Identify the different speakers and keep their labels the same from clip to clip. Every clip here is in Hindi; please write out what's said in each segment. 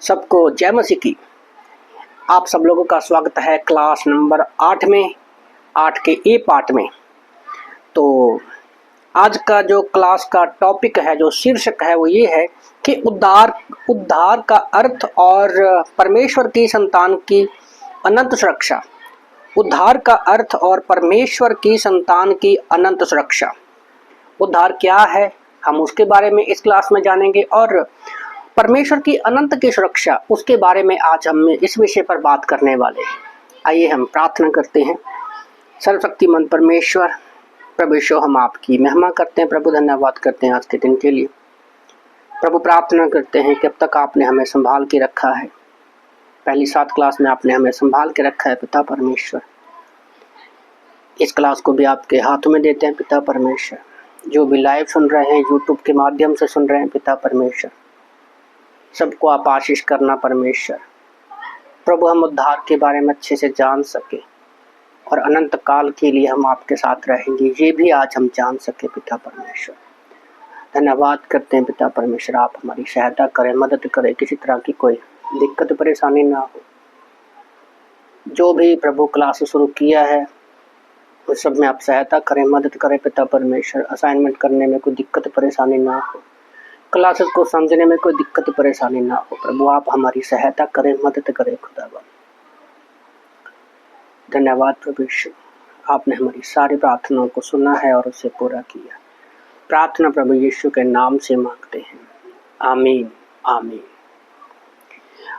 Speaker 1: सबको जय मसीह की। आप सब लोगों का स्वागत है क्लास नंबर 8 में, 8 के ए पार्ट में। तो आज का जो क्लास का टॉपिक है, जो शीर्षक है, वो ये है कि उद्धार का अर्थ और परमेश्वर की संतान की अनंत सुरक्षा। उद्धार का अर्थ और परमेश्वर की संतान की अनंत सुरक्षा। उद्धार क्या है, हम उसके बारे में इस क्लास में जानेंगे, और परमेश्वर की अनंत की सुरक्षा, उसके बारे में आज हम इस विषय पर बात करने वाले हैं। आइए हम प्रार्थना करते हैं। सर्वशक्तिमान परमेश्वर प्रभु यीशु, हम आपकी महिमा करते हैं। प्रभु धन्यवाद करते हैं आज के दिन के लिए। प्रभु प्रार्थना करते हैं कि अब तक आपने हमें संभाल के रखा है, पहली 7 क्लास में आपने हमें संभाल के रखा है। पिता परमेश्वर, इस क्लास को भी आपके हाथों में देते हैं। पिता परमेश्वर, जो भी लाइव सुन रहे हैं, यूट्यूब के माध्यम से सुन रहे हैं, पिता परमेश्वर, सबको आप आशीष करना परमेश्वर। प्रभु, हम उद्धार के बारे में अच्छे से जान सके और अनंत काल के लिए हम आपके साथ रहेंगे, ये भी आज हम जान सके। पिता परमेश्वर, धन्यवाद करते हैं। पिता परमेश्वर, आप हमारी सहायता करें, मदद करें, किसी तरह की कोई दिक्कत परेशानी ना हो। जो भी प्रभु क्लास शुरू किया है, उस सब में आप सहायता करें, मदद करें। पिता परमेश्वर, असाइनमेंट करने में कोई दिक्कत परेशानी ना हो, क्लासेस को समझने में कोई दिक्कत परेशानी ना हो। प्रभु, आप हमारी सहायता करें, मदद करें। खुदावन, धन्यवाद प्रभु यीशु, आपने हमारी सारी प्रार्थनाओं को सुना है और उसे पूरा किया। प्रार्थना प्रभु यीशु के नाम से मांगते हैं, आमीन आमीन।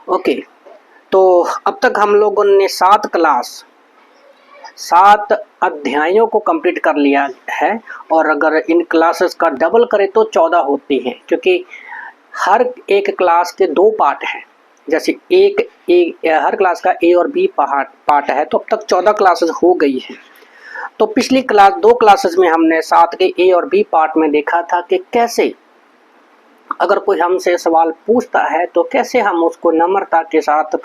Speaker 1: ओके, तो अब तक हम लोगों ने 7 अध्यायों को कंप्लीट कर लिया है, और अगर इन क्लासेस का डबल करें तो 14 होती हैं, क्योंकि हर एक क्लास के 2 पार्ट हैं। जैसे हर क्लास का ए और बी पार्ट है, तो अब तक 14 क्लासेस हो गई हैं। तो पिछली 2 क्लासेस में हमने 7 के ए और बी पार्ट में देखा था कि कैसे अगर कोई हमसे सवाल पूछता है तो कैसे हम उसको नम्रता के साथ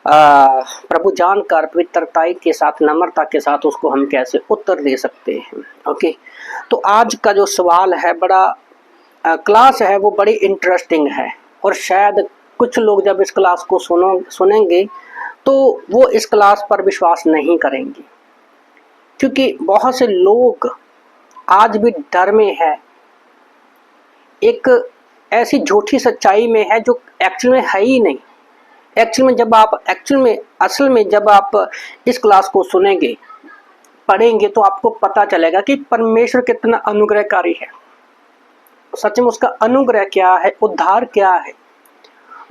Speaker 1: प्रभु जानकर पवित्रताई के साथ, नम्रता के साथ उसको हम कैसे उत्तर दे सकते हैं। ओके, तो आज का जो सवाल है, क्लास है, वो बड़ी इंटरेस्टिंग है, और शायद कुछ लोग जब इस क्लास को सुनेंगे तो वो इस क्लास पर विश्वास नहीं करेंगे, क्योंकि बहुत से लोग आज भी डर में है, एक ऐसी झूठी सच्चाई में है जो एक्चुअल में है ही नहीं। असल में जब आप इस क्लास को सुनेंगे, पढ़ेंगे, तो आपको पता चलेगा कि परमेश्वर कितना अनुग्रहकारी है। सच में उसका अनुग्रह क्या है, उद्धार क्या है।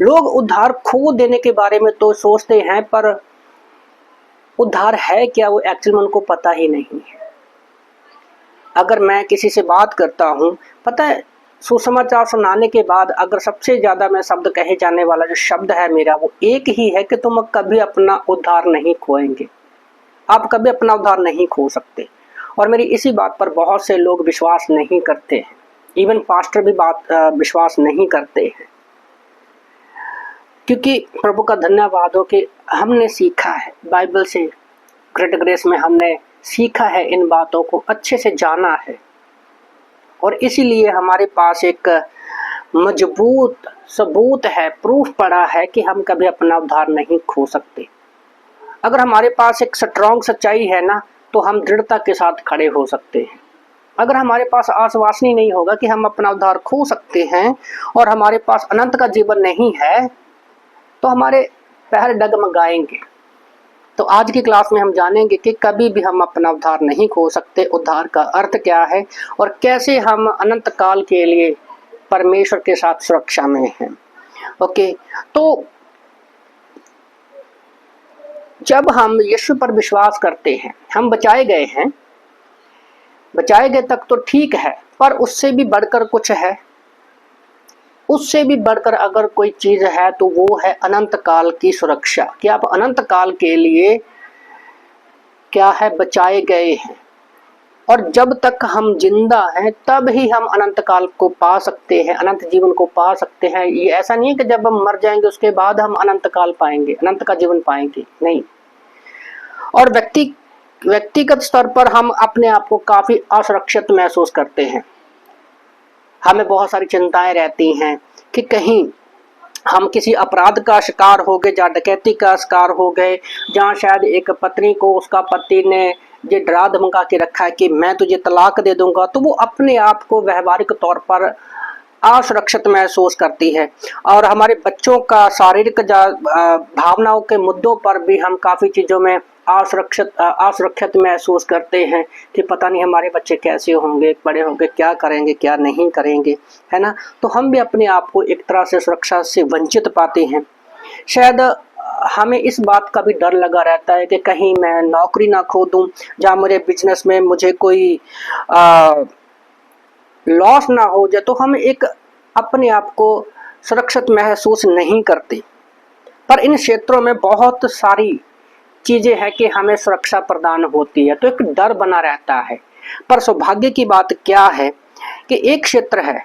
Speaker 1: लोग उद्धार खो देने के बारे में तो सोचते हैं, पर उद्धार है क्या, वो एक्चुअल में उनको पता ही नहीं है। अगर मैं किसी से बात करता हूँ, पता है, सुसमाचार सुनाने के बाद अगर सबसे ज़्यादा मैं शब्द कहे जाने वाला जो शब्द है मेरा, वो एक ही है कि तुम कभी अपना उद्धार नहीं खोएंगे। आप कभी अपना उद्धार नहीं खो सकते। और मेरी इसी बात पर बहुत से लोग विश्वास नहीं करते हैं, इवन पास्टर भी विश्वास नहीं करते हैं, क्योंकि प्रभु का धन्यवाद हो कि हमने सीखा है बाइबल से, ग्रेट ग्रेस में हमने सीखा है, इन बातों को अच्छे से जाना है, और इसीलिए हमारे पास एक मजबूत सबूत है, प्रूफ पड़ा है कि हम कभी अपना उद्धार नहीं खो सकते। अगर हमारे पास एक स्ट्रॉन्ग सच्चाई है ना, तो हम दृढ़ता के साथ खड़े हो सकते हैं। अगर हमारे पास आश्वासनी नहीं होगा कि हम अपना उद्धार खो सकते हैं, और हमारे पास अनंत का जीवन नहीं है, तो हमारे पैर डगमगाएंगे। तो आज की क्लास में हम जानेंगे कि कभी भी हम अपना उद्धार नहीं खो सकते, उद्धार का अर्थ क्या है, और कैसे हम अनंत काल के लिए परमेश्वर के साथ सुरक्षा में हैं। ओके, तो जब हम यीशु पर विश्वास करते हैं, हम बचाए गए हैं, बचाए गए तक तो ठीक है, पर उससे भी बढ़कर कुछ है। उससे भी बढ़कर अगर कोई चीज है तो वो है अनंत काल की सुरक्षा, कि आप अनंत काल के लिए क्या है, बचाए गए हैं। और जब तक हम जिंदा हैं तब ही हम अनंत काल को पा सकते हैं, अनंत जीवन को पा सकते हैं। ये ऐसा नहीं है कि जब हम मर जाएंगे उसके बाद हम अनंत काल पाएंगे, अनंत का जीवन पाएंगे, नहीं। और व्यक्तिगत स्तर पर हम अपने आप को काफी असुरक्षित महसूस करते हैं। हमें बहुत सारी चिंताएं रहती हैं कि कहीं हम किसी अपराध का शिकार हो गए, जहाँ डकैती का शिकार हो गए, जहाँ शायद एक पत्नी को उसका पति ने ये डरा धमका के रखा है कि मैं तुझे तलाक दे दूंगा, तो वो अपने आप को व्यवहारिक तौर पर असुरक्षित महसूस करती है। और हमारे बच्चों का शारीरिक भावनाओं के मुद्दों पर भी हम काफ़ी चीज़ों में असुरक्षित महसूस करते हैं कि पता नहीं हमारे बच्चे कैसे होंगे, बड़े होंगे क्या करेंगे क्या नहीं करेंगे, है ना। तो हम भी अपने आप को एक तरह से सुरक्षा से वंचित पाते हैं। शायद हमें इस बात का भी डर लगा रहता है कि कहीं मैं नौकरी ना खो दूं, जहाँ मेरे बिजनेस में मुझे कोई लॉस ना हो जाए, तो हम एक अपने आप को सुरक्षित महसूस नहीं करते। पर इन क्षेत्रों में बहुत सारी चीज़ें हैं कि हमें सुरक्षा प्रदान होती है, तो एक डर बना रहता है। पर सौभाग्य की बात क्या है कि एक क्षेत्र है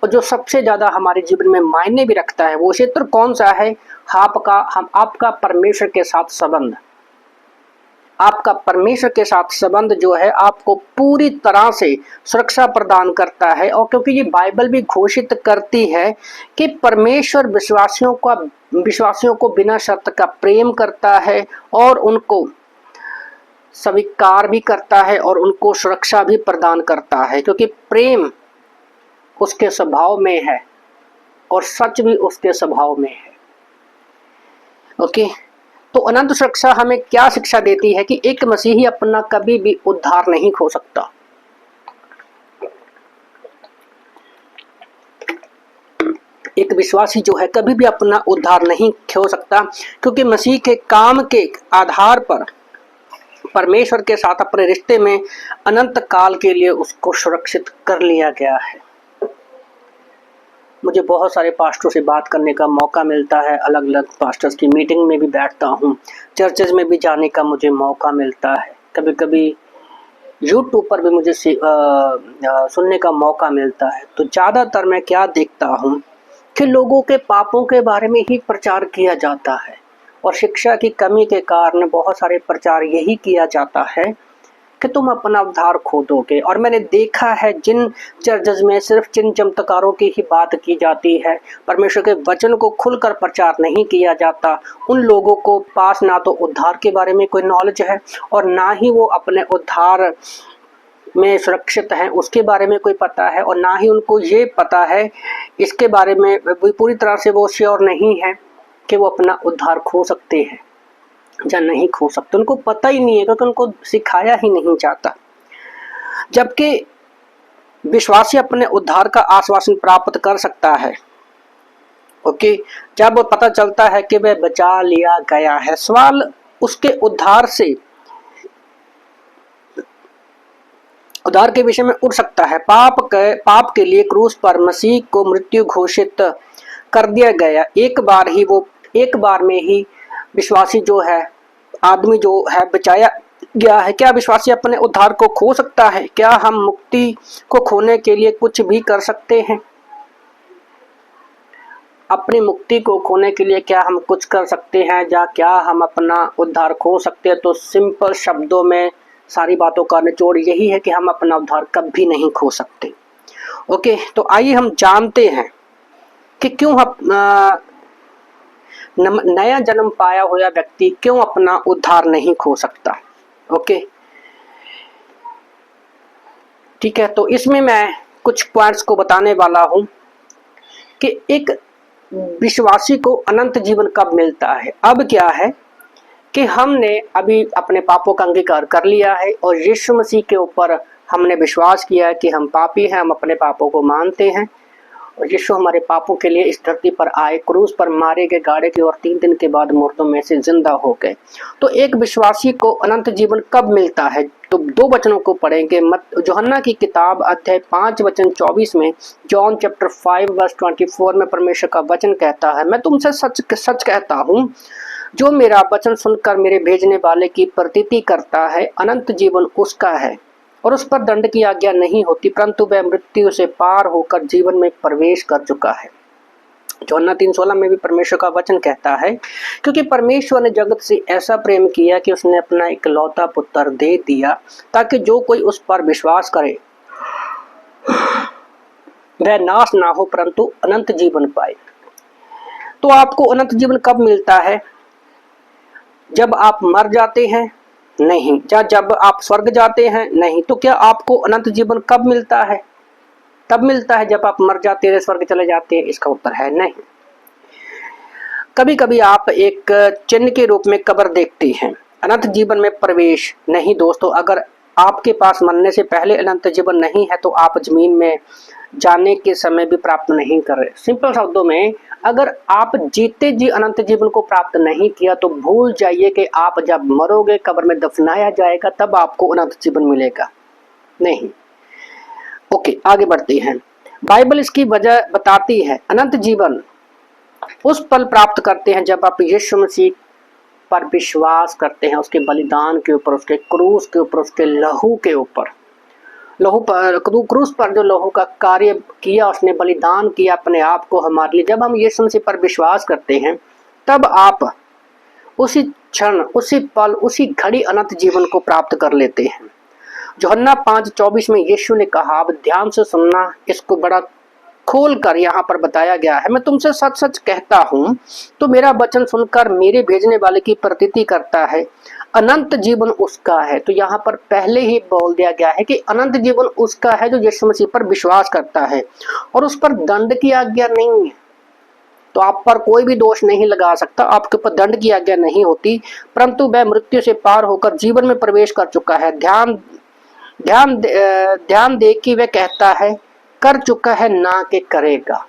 Speaker 1: और जो सबसे ज़्यादा हमारे जीवन में मायने भी रखता है। वो क्षेत्र कौन सा है? आपका परमेश्वर के साथ संबंध। आपका परमेश्वर के साथ संबंध जो है आपको पूरी तरह से सुरक्षा प्रदान करता है। और क्योंकि ये बाइबल भी घोषित करती है कि परमेश्वर विश्वासियों को बिना शर्त का प्रेम करता है और उनको स्वीकार भी करता है और उनको सुरक्षा भी प्रदान करता है, क्योंकि प्रेम उसके स्वभाव में है और सच भी उसके स्वभाव में है। ओके, तो अनंत सुरक्षा हमें क्या शिक्षा देती है कि एक मसीही अपना कभी भी उद्धार नहीं खो सकता। एक विश्वासी जो है कभी भी अपना उद्धार नहीं खो सकता, क्योंकि मसीह के काम के आधार पर परमेश्वर के साथ अपने रिश्ते में अनंत काल के लिए उसको सुरक्षित कर लिया गया है। मुझे बहुत सारे पास्टरों से बात करने का मौका मिलता है, अलग अलग पास्टर्स की मीटिंग में भी बैठता हूँ, चर्चेज में भी जाने का मुझे मौका मिलता है, कभी कभी यूट्यूब पर भी मुझे सुनने का मौका मिलता है। तो ज़्यादातर मैं क्या देखता हूँ कि लोगों के पापों के बारे में ही प्रचार किया जाता है, और शिक्षा की कमी के कारण बहुत सारे प्रचार यही किया जाता है कि तुम अपना उद्धार खो दोगे। और मैंने देखा है जिन चर्चेज में सिर्फ चिन्ह चमत्कारों की ही बात की जाती है, परमेश्वर के वचन को खुलकर प्रचार नहीं किया जाता, उन लोगों को पास ना तो उद्धार के बारे में कोई नॉलेज है और ना ही वो अपने उद्धार में सुरक्षित हैं उसके बारे में कोई पता है, और ना ही उनको ये पता है इसके बारे में पूरी तरह से वो श्योर नहीं है कि वो अपना उद्धार खो सकते हैं या नहीं खो सकते। उनको पता ही नहीं है क्योंकि उनको सिखाया ही नहीं जाता। जबकि विश्वासी अपने उद्धार का आश्वासन प्राप्त कर सकता है, ओके, जब पता चलता है कि वह बचा लिया गया है। सवाल उसके उद्धार के विषय में उठ सकता है। पाप के लिए क्रूस पर मसीह को मृत्यु घोषित कर दिया गया। एक बार में ही विश्वासी जो है, आदमी जो है, बचाया गया है। क्या विश्वासी अपने उद्धार को खो सकता है? क्या हम मुक्ति को खोने के लिए कुछ भी कर सकते हैं? अपनी मुक्ति को खोने के लिए क्या हम कुछ कर सकते हैं या क्या हम अपना उद्धार खो सकते हैं? तो सिंपल शब्दों में सारी बातों का निचोड़ यही है कि हम अपना उद्धार कभी नहीं खो सकते। ओके, तो आइए हम जानते हैं कि क्यों नया जन्म पाया हुआ व्यक्ति क्यों अपना उद्धार नहीं खो सकता। ओके, ठीक है, तो इसमें मैं कुछ पॉइंट्स को बताने वाला हूं कि एक विश्वासी को अनंत जीवन कब मिलता है। अब क्या है कि हमने अभी अपने पापों का अंगीकार कर लिया है और यीशु मसीह के ऊपर हमने विश्वास किया है कि हम पापी हैं, हम अपने पापों को मानते हैं और यीशु हमारे पापों के लिए इस धरती पर आए, क्रूस पर मारे गए, गाड़े गए और 3 दिन के बाद मुर्दों में से जिंदा हो गए। तो एक विश्वासी को अनंत जीवन कब मिलता है? तो 2 वचनों को पढ़ेंगे। यूहन्ना की किताब अध्याय 5 वचन 24 में, जॉन चैप्टर 5 वर्स 24 में परमेश्वर का वचन कहता है, मैं तुमसे सच कहता हूँ, जो मेरा वचन सुनकर मेरे भेजने वाले की प्रतीति करता है, अनंत जीवन उसका है और उस पर दंड की आज्ञा नहीं होती, परंतु वह मृत्यु से पार होकर जीवन में प्रवेश कर चुका है। यूहन्ना 3:16 में भी परमेश्वर का वचन कहता है, क्योंकि परमेश्वर ने जगत से ऐसा प्रेम किया कि उसने अपना इकलौता पुत्र दे दिया, ताकि जो कोई उस पर विश्वास करे वह नाश ना हो परंतु अनंत जीवन पाए। तो आपको अनंत जीवन कब मिलता है? जब आप मर जाते हैं? नहीं। क्या जब आप स्वर्ग जाते हैं? नहीं। तो क्या आपको अनंत जीवन कब मिलता है? तब मिलता है जब आप मर जाते हैं, स्वर्ग चले जाते हैं। इसका उत्तर है नहीं। कभी कभी आप एक चिन्ह के रूप में कब्र देखते हैं, अनंत जीवन में प्रवेश नहीं दोस्तों। अगर आपके पास मरने से पहले अनंत जीवन नहीं है तो आप जमीन में जाने के समय भी प्राप्त नहीं कर रहे। सिंपल शब्दों में, अगर आप जीते जी अनंत जीवन को प्राप्त नहीं किया तो भूल जाइए कि आप जब मरोगे, कब्र में दफनाया जाएगा, तब आपको अनंत जीवन मिलेगा नहीं। ओके, आगे बढ़ते हैं। बाइबल इसकी वजह बताती है। अनंत जीवन उस पल प्राप्त करते हैं जब आप यीशु मसीह पर विश्वास करते हैं, उसके बलिदान के ऊपर, उसके क्रूस के ऊपर, उसके लहू के ऊपर। लहू पर, क्रूस पर जो लहू का कार्य किया, उसने बलिदान किया अपने आप को हमारे लिए। जब हम यीशु मसीह पर विश्वास करते हैं तब आप उसी क्षण, उसी पल, उसी घड़ी अनंत जीवन को प्राप्त कर लेते हैं। यूहन्ना 5:24 में यीशु ने कहा, अब ध्यान से सुनना, इसको बड़ा खोल कर यहाँ पर बताया गया है। मैं तुमसे सच सच कहता हूँ, तो मेरा वचन सुनकर मेरे भेजने वाले की प्रतीति करता है, अनंत जीवन उसका है। तो यहाँ पर पहले ही बोल दिया गया है कि अनंत जीवन उसका है जो यीशु मसीह पर विश्वास करता है, और उस पर दंड की आज्ञा नहीं है। तो आप पर कोई भी दोष नहीं लगा सकता, आपके ऊपर दंड की आज्ञा नहीं होती, परंतु वह मृत्यु से पार होकर जीवन में प्रवेश कर चुका है। ध्यान दे कि वह कहता है कर चुका है, ना कि करेगा।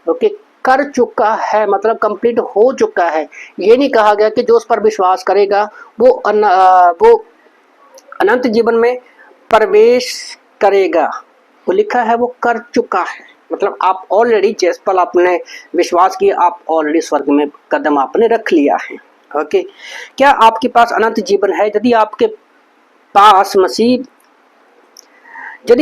Speaker 1: ओके, कर चुका है मतलब कंप्लीट हो चुका है। ये नहीं कहा गया कि जो उस पर विश्वास करेगा वो अनंत जीवन में प्रवेश करेगा। वो लिखा है वो कर चुका है, मतलब आप ऑलरेडी, जिस पल आपने विश्वास किया, आप ऑलरेडी स्वर्ग में कदम आपने रख लिया है। ओके, क्या आपके पास अनंत जीवन है? यदि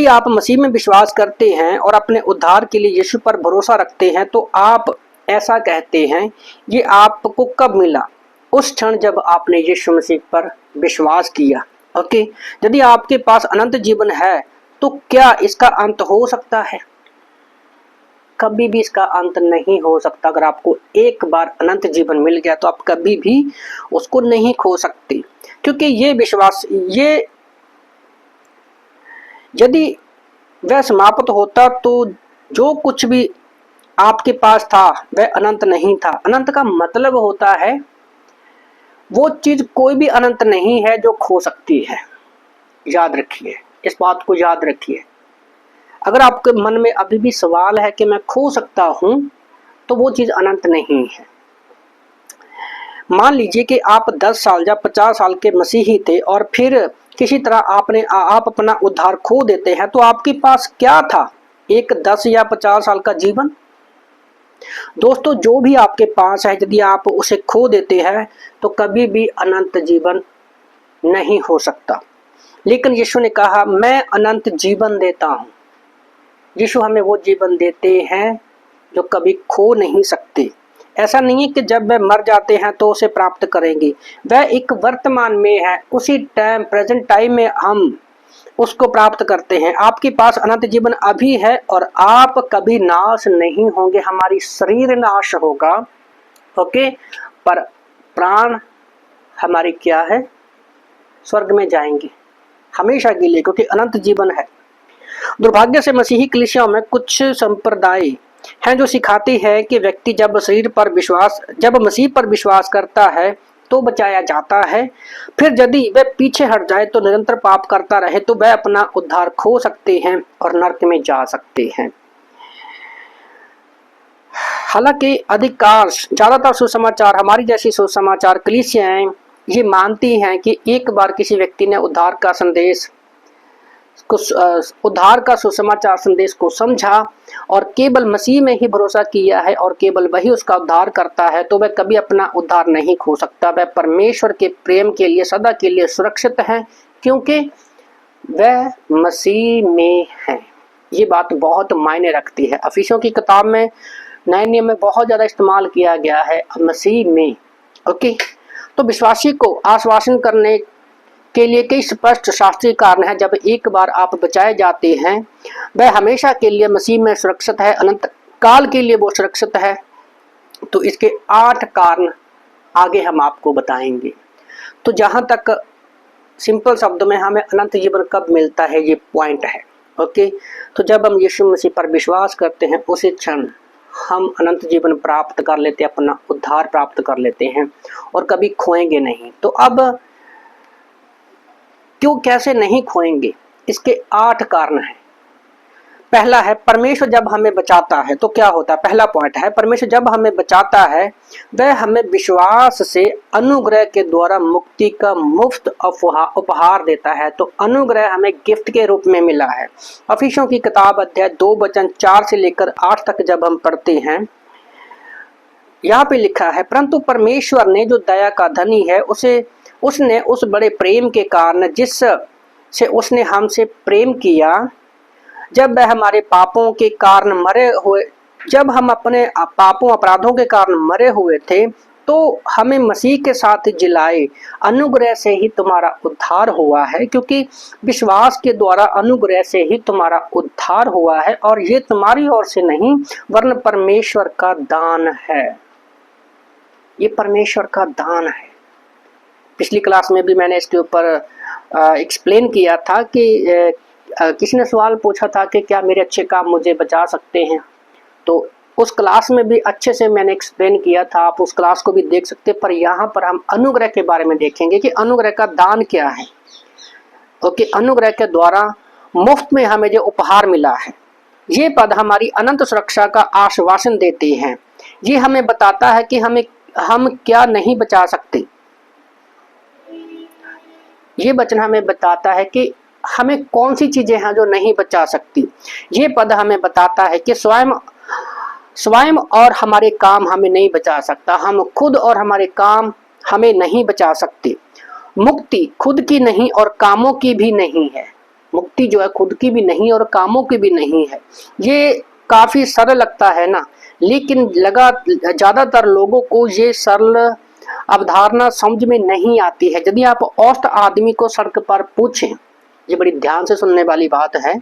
Speaker 1: आप मसीह में विश्वास करते हैं और अपने उद्धार के लिए यीशु पर भरोसा रखते हैं, तो आप ऐसा कहते हैं, ये आपको कब मिला? उस क्षण जब आपने यीशु मसीह पर विश्वास किया। ओके, यदि आपके पास अनंत जीवन है तो क्या इसका अंत हो सकता है? कभी भी इसका अंत नहीं हो सकता। अगर आपको एक बार अनंत जीवन मिल गया तो आप कभी भी उसको नहीं खो सकते, क्योंकि ये विश्वास, ये यदि वह समाप्त होता तो जो कुछ भी आपके पास था वह अनंत नहीं था। अनंत का मतलब होता है वो चीज कोई भी अनंत नहीं है जो खो सकती है। याद रखिए, इस बात को याद रखिए। अगर आपके मन में अभी भी सवाल है कि मैं खो सकता हूं, तो वो चीज अनंत नहीं है। मान लीजिए कि आप 10 साल या 50 साल के मसीही थे और फिर किसी तरह आप अपना उद्धार खो देते हैं, तो आपके पास क्या था? एक 10 या 50 साल का जीवन। दोस्तों, जो भी आपके पास है, यदि आप उसे खो देते हैं तो कभी भी अनंत जीवन नहीं हो सकता। लेकिन यीशु ने कहा, मैं अनंत जीवन देता हूं। यीशु हमें वो जीवन देते हैं जो कभी खो नहीं सकते। ऐसा नहीं है कि जब वह मर जाते हैं तो उसे प्राप्त करेंगे। वह एक वर्तमान में है, उसी टाइम, प्रेजेंट टाइम में हम उसको प्राप्त करते हैं। आपके पास अनंत जीवन अभी है और आप कभी नाश नहीं होंगे। हमारी शरीर नाश होगा, ओके, पर प्राण हमारी क्या है? स्वर्ग में जाएंगे हमेशा के लिए, क्योंकि अनंत जीवन है। दुर्भाग्य से मसीही कलीसियाओं में कुछ संप्रदाय हैं जो सिखाती है कि व्यक्ति जब मसीह पर विश्वास करता है तो बचाया जाता है, फिर यदि वह पीछे हट जाए तो निरंतर पाप करता रहे तो वह अपना उद्धार खो सकते हैं और नरक में जा सकते हैं। हालांकि ज्यादातर सुसमाचार, हमारी जैसी सुसमाचार कलीसियाएं ये मानती हैं कि एक बार किसी व्यक्ति ने उद्धार का सुसमाचार संदेश को समझा और केवल मसीह में ही भरोसा किया है और केवल वही उसका उद्धार करता है, तो वह कभी अपना उद्धार नहीं खो सकता। वह परमेश्वर के प्रेम के लिए सदा के लिए सुरक्षित है, क्योंकि वह मसीह में है। ये बात बहुत मायने रखती है। अफिसियों की किताब में, नए नियम में बहुत ज्यादा इस्तेमाल किया गया है मसीह में। ओके, तो विश्वासी को आश्वासन करने के लिए कई स्पष्ट शास्त्रीय कारण है। जब एक बार आप बचाए जाते हैं, वह हमेशा के लिए मसीह में सुरक्षित है, अनंत काल के लिए वो सुरक्षित है। तो इसके 8 कारण आगे हम आपको बताएंगे। तो जहां तक सिंपल शब्द में हमें अनंत जीवन कब मिलता है, ये पॉइंट है। ओके, तो जब हम यीशु मसीह पर विश्वास करते हैं उसी क्षण हम अनंत जीवन प्राप्त कर लेते हैं, अपना उद्धार प्राप्त कर लेते हैं और कभी खोएंगे नहीं। तो अब क्यों, कैसे नहीं खोएंगे, इसके 8 कारण हैं। पहला है, परमेश्वर जब हमें बचाता है तो क्या होता है। पहला पॉइंट है, परमेश्वर जब हमें बचाता है वह हमें विश्वास से अनुग्रह के द्वारा मुक्ति का मुफ्त उपहार देता है। तो अनुग्रह हमें गिफ्ट के रूप में मिला है। इफिसियों की किताब अध्याय 2 वचन 4 से लेकर 8 तक जब हम पढ़ते हैं, यहाँ पे लिखा है, परंतु परमेश्वर ने जो दया का धनी है उसने उस बड़े प्रेम के कारण जिससे उसने हमसे प्रेम किया, जब वह हमारे पापों के कारण मरे हुए, जब हम अपने पापों अपराधों के कारण मरे हुए थे तो हमें मसीह के साथ जिलाए। अनुग्रह से ही तुम्हारा उद्धार हुआ है, क्योंकि विश्वास के द्वारा अनुग्रह से ही तुम्हारा उद्धार हुआ है, और ये तुम्हारी ओर से नहीं वरन परमेश्वर का दान है। ये परमेश्वर का दान है। पिछली क्लास में भी मैंने इसके ऊपर एक्सप्लेन किया था कि किसी ने सवाल पूछा था कि क्या मेरे अच्छे काम मुझे बचा सकते हैं, तो उस क्लास में भी अच्छे से मैंने एक्सप्लेन किया था, आप उस क्लास को भी देख सकते हैं। पर यहाँ पर हम अनुग्रह के बारे में देखेंगे कि अनुग्रह का दान क्या है। ओके, अनुग्रह के द्वारा मुफ्त में हमें जो उपहार मिला है, ये पद हमारी अनंत सुरक्षा का आश्वासन देते हैं। ये हमें बताता है कि हम क्या नहीं बचा सकते। ये वचन हमें बताता है कि हमें कौन सी चीजें हैं जो नहीं बचा सकती। ये पद हमें बताता है कि स्वयं और हमारे काम हमें नहीं बचा सकता, हम खुद और हमारे काम हमें नहीं बचा सकते। मुक्ति खुद की नहीं और कामों की भी नहीं है। मुक्ति जो है खुद की भी नहीं और कामों की भी नहीं है। ये काफी सरल लगता है ना, लेकिन ज्यादातर लोगों को ये सरल अवधारणा समझ में नहीं आती है। यदि आप औसत आदमी को सड़क पर पूछें, ये बड़ी ध्यान से सुनने वाली बात है,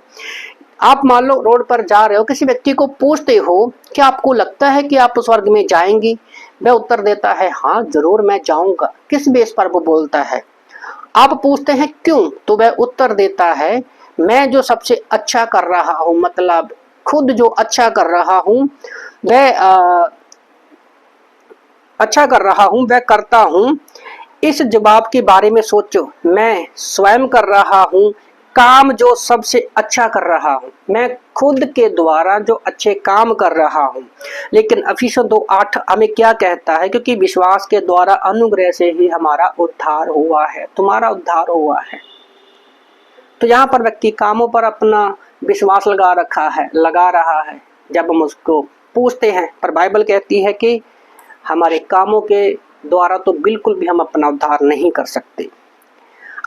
Speaker 1: आप मान लो रोड पर जा रहे हो, किसी व्यक्ति को पूछते हो कि आपको लगता है कि आप स्वर्ग में जाएंगी, वह उत्तर देता है हाँ जरूर मैं जाऊंगा। किस बेस पर वो बोलता है। आप पूछते हैं क्यों, तो वह उत्तर देता है मैं जो सबसे अच्छा कर रहा हूं, मतलब खुद जो अच्छा कर रहा हूं वह अच्छा कर रहा हूं, वह करता हूं। इस जवाब के बारे में सोचो, मैं स्वयं कर रहा हूं काम जो सबसे अच्छा कर रहा हूं, मैं खुद के द्वारा जो अच्छे काम कर रहा हूं। लेकिन इफिसियों 2:8 हमें क्या कहता है, क्योंकि विश्वास के द्वारा अनुग्रह से ही हमारा उद्धार हुआ है, तुम्हारा उद्धार हुआ है। तो यहाँ पर व्यक्ति कामों पर अपना विश्वास लगा रहा है जब हम उसको पूछते हैं, पर बाइबल कहती है कि हमारे कामों के द्वारा तो बिल्कुल भी हम अपना उद्धार नहीं कर सकते।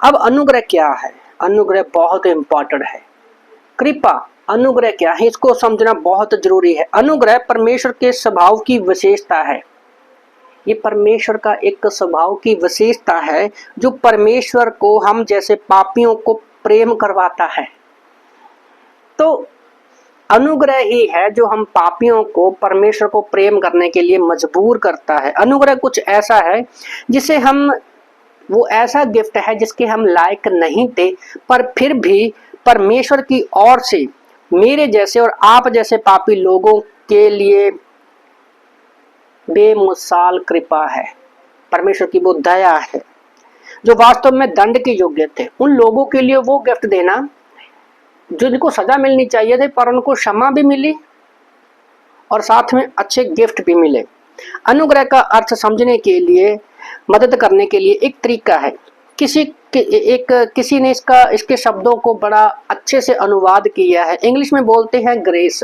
Speaker 1: अब अनुग्रह क्या है, अनुग्रह बहुत इंपॉर्टेंट है। कृपा, अनुग्रह क्या है, इसको समझना बहुत जरूरी है। अनुग्रह परमेश्वर के स्वभाव की विशेषता है। ये परमेश्वर का एक स्वभाव की विशेषता है जो परमेश्वर को हम जैसे पापियों को प्रेम करवाता है। तो अनुग्रह ही है जो हम पापियों को परमेश्वर को प्रेम करने के लिए मजबूर करता है। अनुग्रह कुछ ऐसा है जिसे हम, वो ऐसा गिफ्ट है जिसके हम लायक नहीं थे, पर फिर भी परमेश्वर की ओर से मेरे जैसे और आप जैसे पापी लोगों के लिए बेमिसाल कृपा है। परमेश्वर की वो दया है जो वास्तव में दंड के योग्य थे, उन लोगों के लिए वो गिफ्ट देना जिनको सजा मिलनी चाहिए थी, पर उनको क्षमा भी मिली और साथ में अच्छे गिफ्ट भी मिले। अनुग्रह का अर्थ समझने के लिए, मदद करने के लिए एक तरीका है। किसी ने इसके शब्दों को बड़ा अच्छे से अनुवाद किया है। इंग्लिश में बोलते हैं ग्रेस,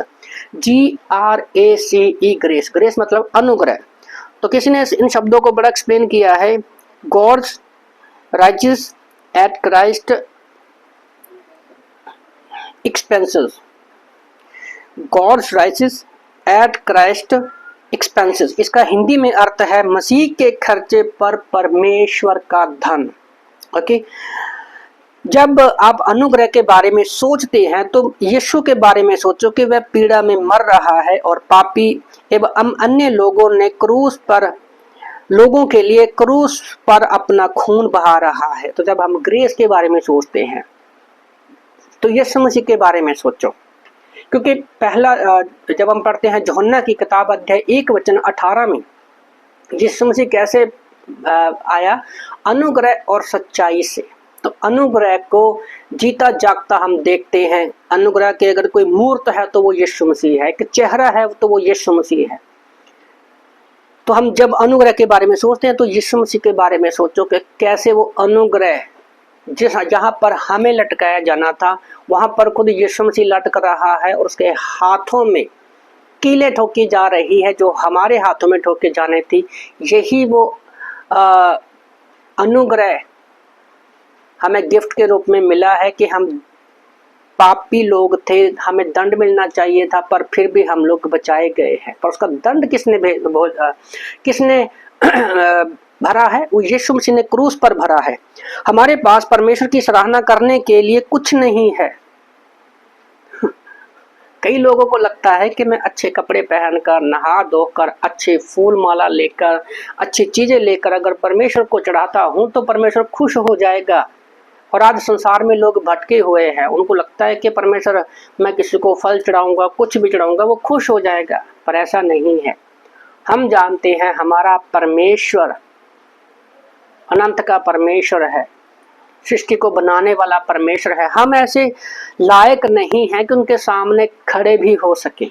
Speaker 1: GRACE, ग्रेस। ग्रेस मतलब अनुग्रह। तो किसी ने इन शब्दों को बड़ा एक्सप्लेन किया है, God's riches at Christ expenses. God's riches at Christ expenses, इसका हिंदी में अर्थ है मसीह के खर्चे पर परमेश्वर का धन। ओके, जब आप अनुग्रह के बारे में सोचते हैं तो यीशु के बारे में सोचो कि वह पीड़ा में मर रहा है और पापी एवं अन्य लोगों ने क्रूस पर लोगों के लिए क्रूस पर अपना खून बहा रहा है। तो जब हम ग्रेस के बारे में सोचते हैं तो यीशु मसीह के बारे में सोचो, क्योंकि पहला जब हम पढ़ते हैं यूहन्ना की किताब अध्याय 1:18 में यीशु मसीह कैसे आया, अनुग्रह और सच्चाई से। तो अनुग्रह को जीता जागता हम देखते हैं। अनुग्रह के अगर कोई मूर्त है तो वो यीशु मसीह है, कि चेहरा है तो वो यीशु मसीह है। तो हम जब अनुग्रह के बारे में सोचते हैं तो यीशु मसीह के बारे में सोचो कि कैसे वो अनुग्रह जहाँ पर हमें लटकाया जाना था वहां पर खुद यीशु मसीह लटक रहा है और उसके हाथों में कीलें ठोकी जा रही है जो हमारे हाथों में ठोके जाने थी। यही वो अनुग्रह हमें गिफ्ट के रूप में मिला है कि हम पापी लोग थे, हमें दंड मिलना चाहिए था, पर फिर भी हम लोग बचाए गए हैं। पर उसका दंड किसने भरा है? वो यीशु मसीह ने क्रूस पर भरा है। हमारे पास परमेश्वर की सराहना करने के लिए कुछ नहीं है। कई लोगों को लगता है कि मैं अच्छे कपड़े पहनकर, नहा धोकर, अच्छे फूल माला लेकर, अच्छी चीजें लेकर अगर परमेश्वर को चढ़ाता हूं तो परमेश्वर खुश हो जाएगा। और आज संसार में लोग भटके हुए हैं, उनको लगता है कि परमेश्वर, मैं किसी को फल चढ़ाऊंगा, कुछ भी चढ़ाऊंगा, वो खुश हो जाएगा। पर ऐसा नहीं है। हम जानते हैं हमारा परमेश्वर अनंत का परमेश्वर है, सृष्टि को बनाने वाला परमेश्वर है। हम ऐसे लायक नहीं हैं कि उनके सामने खड़े भी हो सके,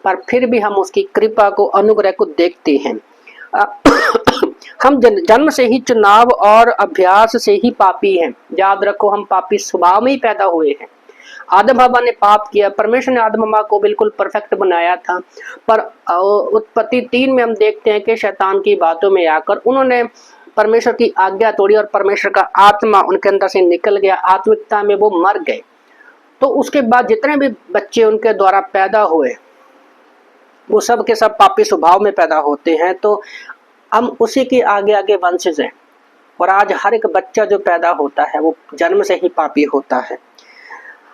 Speaker 1: पर फिर भी हम उसकी कृपा को, अनुग्रह को देखते हैं। हम जन्म से ही चुनाव और अभ्यास से ही पापी हैं। याद रखो, हम पापी स्वभाव में ही पैदा हुए हैं। आदम हवा ने पाप किया, परमेश्वर ने आदम हवा को बिल्कुल परफेक्ट बनाया था, पर उत्पत्ति 3 में हम देखते हैं कि शैतान की बातों में आकर उन्होंने परमेश्वर की आज्ञा तोड़ी और परमेश्वर का आत्मा उनके अंदर से निकल गया, आत्मिकता में वो मर गए। तो उसके बाद जितने भी बच्चे उनके द्वारा पैदा हुए वो सब के सब पापी स्वभाव में पैदा होते हैं। तो हम उसी के आगे आगे वंशज हैं। और आज हर एक बच्चा जो पैदा होता है वो जन्म से ही पापी होता है।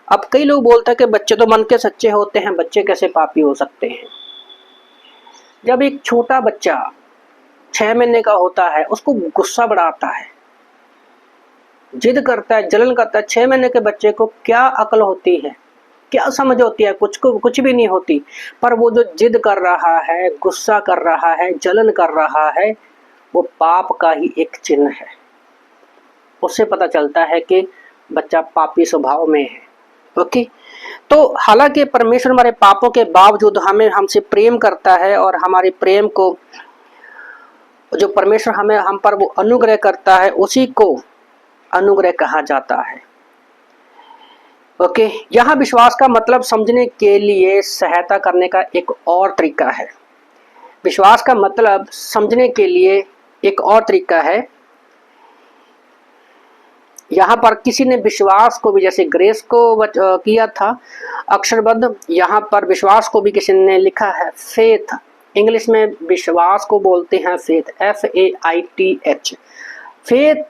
Speaker 1: अब कई लोग बोलते हैं कि बच्चे तो मन के सच्चे होते हैं, बच्चे कैसे पापी हो सकते हैं? जब एक छोटा बच्चा 6 महीने का होता है, उसको गुस्सा बड़ा आता है, जिद करता है, जलन करता है। 6 महीने के बच्चे को क्या अकल होती है, क्या समझ होती है? कुछ भी नहीं होती। पर वो जो जिद कर रहा है, गुस्सा कर रहा है, जलन कर रहा है, वो पाप का ही एक चिन्ह है। उससे पता चलता है कि बच्चा पापी स्वभाव में है। ओके, तो हालांकि परमेश्वर हमारे पापों के बावजूद हमसे प्रेम करता है, और हमारे प्रेम को जो परमेश्वर हम पर वो अनुग्रह करता है, उसी को अनुग्रह कहा जाता है। ओके, यहाँ विश्वास का मतलब समझने के लिए सहायता करने का एक और तरीका है। विश्वास का मतलब समझने के लिए एक और तरीका है। यहाँ पर किसी ने विश्वास को भी, जैसे ग्रेस को किया था अक्षरबद्ध, यहाँ पर विश्वास को भी किसी ने लिखा है फेथ। इंग्लिश में विश्वास को बोलते हैं faith, FAITH। Faith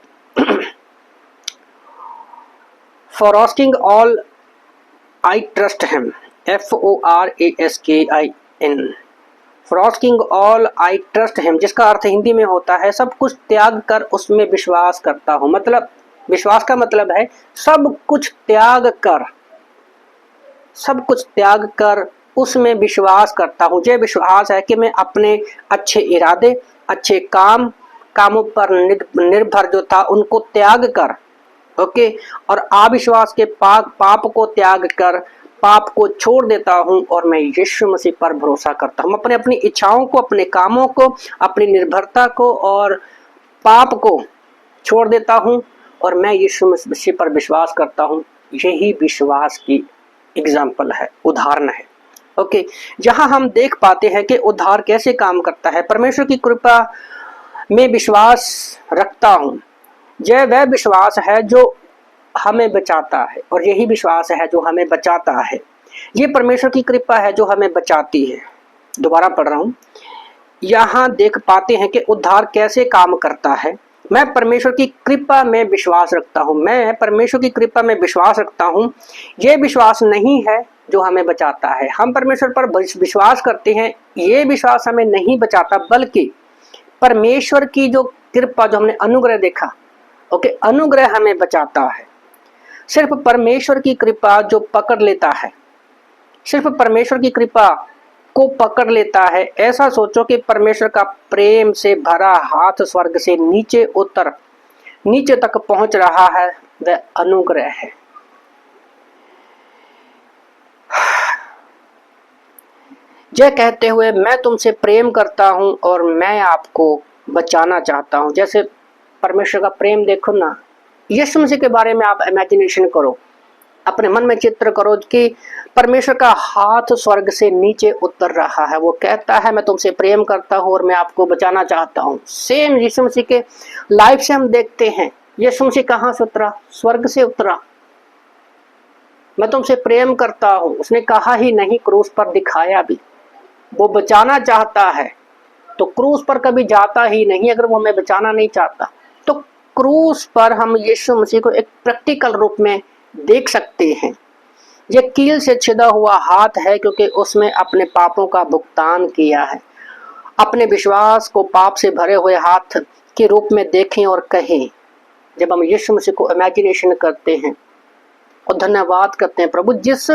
Speaker 1: for asking all I trust him, FORASKIN। For asking all I trust him, जिसका अर्थ हिंदी में होता है सब कुछ त्याग कर उसमें विश्वास करता हूं। मतलब विश्वास का मतलब है सब कुछ त्याग कर, सब कुछ त्याग कर उसमें विश्वास करता हूं। ये विश्वास है कि मैं अपने अच्छे इरादे, अच्छे कामों पर निर्भर जो था उनको त्याग कर, ओके, और अविश्वास के पाप को त्याग कर, पाप को छोड़ देता हूं और मैं यीशु मसीह पर भरोसा करता हूं। अपनी इच्छाओं को, अपने कामों को, अपनी निर्भरता को और पाप को छोड़ देता हूं और मैं यीशु मसीह पर विश्वास करता हूं। यही विश्वास की एग्जाम्पल है, उदाहरण है। ओके, जहां हम देख पाते हैं कि उद्धार कैसे काम करता है। परमेश्वर की कृपा में विश्वास रखता हूं, यह वह विश्वास है जो हमें बचाता है, और यही विश्वास है जो हमें बचाता है। ये परमेश्वर की कृपा है जो हमें बचाती है। दोबारा पढ़ रहा हूं, यहां देख पाते हैं कि उद्धार कैसे काम करता है। मैं परमेश्वर की कृपा में विश्वास रखता हूँ, मैं परमेश्वर की कृपा में विश्वास रखता हूँ। ये विश्वास नहीं है जो हमें बचाता है। हम परमेश्वर पर विश्वास करते हैं, ये विश्वास हमें नहीं बचाता, बल्कि परमेश्वर की जो कृपा, जो हमने अनुग्रह देखा, ओके, अनुग्रह हमें बचाता है। सिर्फ परमेश्वर की कृपा जो पकड़ लेता है, सिर्फ परमेश्वर की कृपा को पकड़ लेता है। ऐसा सोचो कि परमेश्वर का प्रेम से भरा हाथ स्वर्ग से नीचे तक पहुंच रहा है, वह अनुग्रह है। यह कहते हुए मैं तुमसे प्रेम करता हूं और मैं आपको बचाना चाहता हूं। जैसे परमेश्वर का प्रेम देखो ना, यीशु मसीह के बारे में आप इमेजिनेशन करो, अपने मन में चित्र करो कि परमेश्वर का हाथ स्वर्ग से नीचे उतर रहा है। वो कहता है मैं तुमसे प्रेम करता हूं और मैं आपको बचाना चाहता हूं। सेम यीशु मसीह के लाइफ से हम देखते हैं, यीशु मसीह कहां से उतरा? स्वर्ग से उतरा। मैं तुमसे प्रेम करता हूं, उसने कहा ही नहीं, क्रूस पर दिखाया भी। वो बचाना चाहता है तो क्रूस पर कभी जाता ही नहीं अगर वो हमें बचाना नहीं चाहता। तो क्रूस पर हम यीशु मसीह को एक प्रैक्टिकल रूप में देख सकते हैं। ये कील से छिदा हुआ हाथ है क्योंकि उसमें अपने पापों का भुगतान किया है। अपने विश्वास को पाप से भरे हुए हाथ के रूप में देखें और कहें, जब हम यीशु मसीह को इमेजिनेशन करते हैं और धन्यवाद करते हैं, प्रभु जिस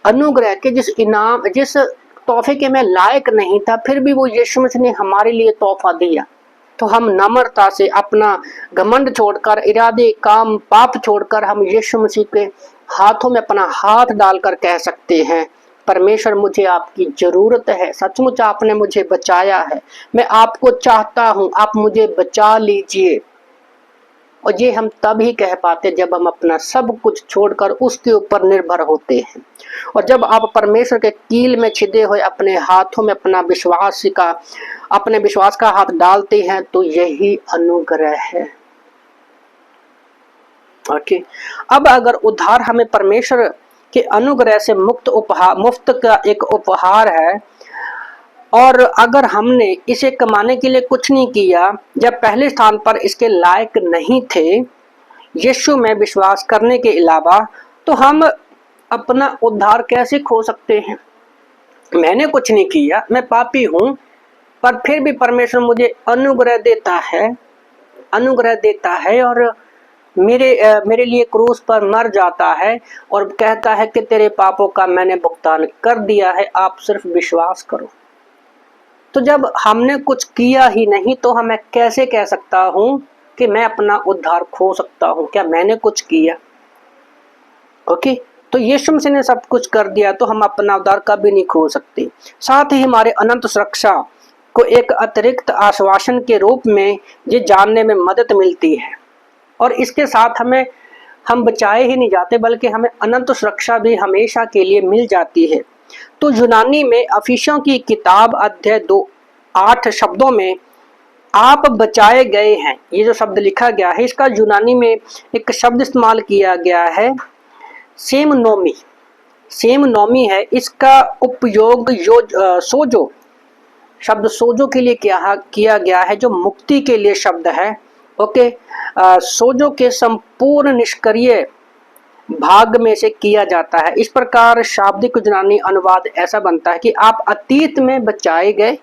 Speaker 1: अनुग्रह के, जिस इनाम, जिस तोहफे के मैं लायक नहीं था, फिर भी वो यीशु मसीह ने हमारे लिए तोहफा दिया। तो हम नम्रता से अपना घमंड छोड़कर, इरादे, काम, पाप छोड़कर हम यीशु मसीह के हाथों में अपना हाथ डालकर कह सकते हैं, परमेश्वर मुझे आपकी जरूरत है, सचमुच आपने मुझे बचाया है, मैं आपको चाहता हूं, आप मुझे बचा लीजिए। और ये हम तब ही कह पाते जब हम अपना सब कुछ छोड़कर उसके ऊपर निर्भर होते हैं। और जब आप परमेश्वर के कील में छिदे हुए अपने हाथों में अपने विश्वास का हाथ डालते हैं तो यही अनुग्रह है। ओके, अब अगर उद्धार हमें परमेश्वर के अनुग्रह से मुफ्त का एक उपहार है, और अगर हमने इसे कमाने के लिए कुछ नहीं किया, जब पहले स्थान पर इसके लायक नहीं थे यीशु में विश्वास करने के अलावा, तो हम अपना उद्धार कैसे खो सकते हैं? मैंने कुछ नहीं किया, मैं पापी हूं, पर फिर भी परमेश्वर मुझे अनुग्रह देता है और मेरे लिए क्रूस पर मर जाता है और कहता है कि तेरे पापों का मैंने भुगतान कर दिया है, आप सिर्फ विश्वास करो। तो जब हमने कुछ किया ही नहीं तो मैं कैसे कह सकता हूं कि मैं अपना उद्धार खो सकता हूं? क्या मैंने कुछ किया? ओके, तो यीशु मसीह ने सब कुछ कर दिया तो हम अपना उद्धार कभी नहीं खो सकते। साथ ही हमारे अनंत सुरक्षा को एक अतिरिक्त आश्वासन के रूप में ये जानने में मदद मिलती है, और इसके साथ हम बचाए ही नहीं जाते बल्कि हमें अनंत सुरक्षा भी हमेशा के लिए मिल जाती है। तो यूनानी में अफिसियों की किताब अध्याय 2:8 शब्दों में आप बचाए गए हैं, ये जो शब्द लिखा गया है, इसका यूनानी में एक शब्द इस्तेमाल किया गया है, सेम नोमी है। इसका उपयोग सोजो शब्द सोजो के लिए किया गया है, जो मुक्ति के लिए शब्द है। ओके, सोजो के संपूर्ण निष्क्रिय भाग में से किया जाता है। इस प्रकार शाब्दिक यूनानी अनुवाद ऐसा बनता है कि आप अतीत में बचाए गए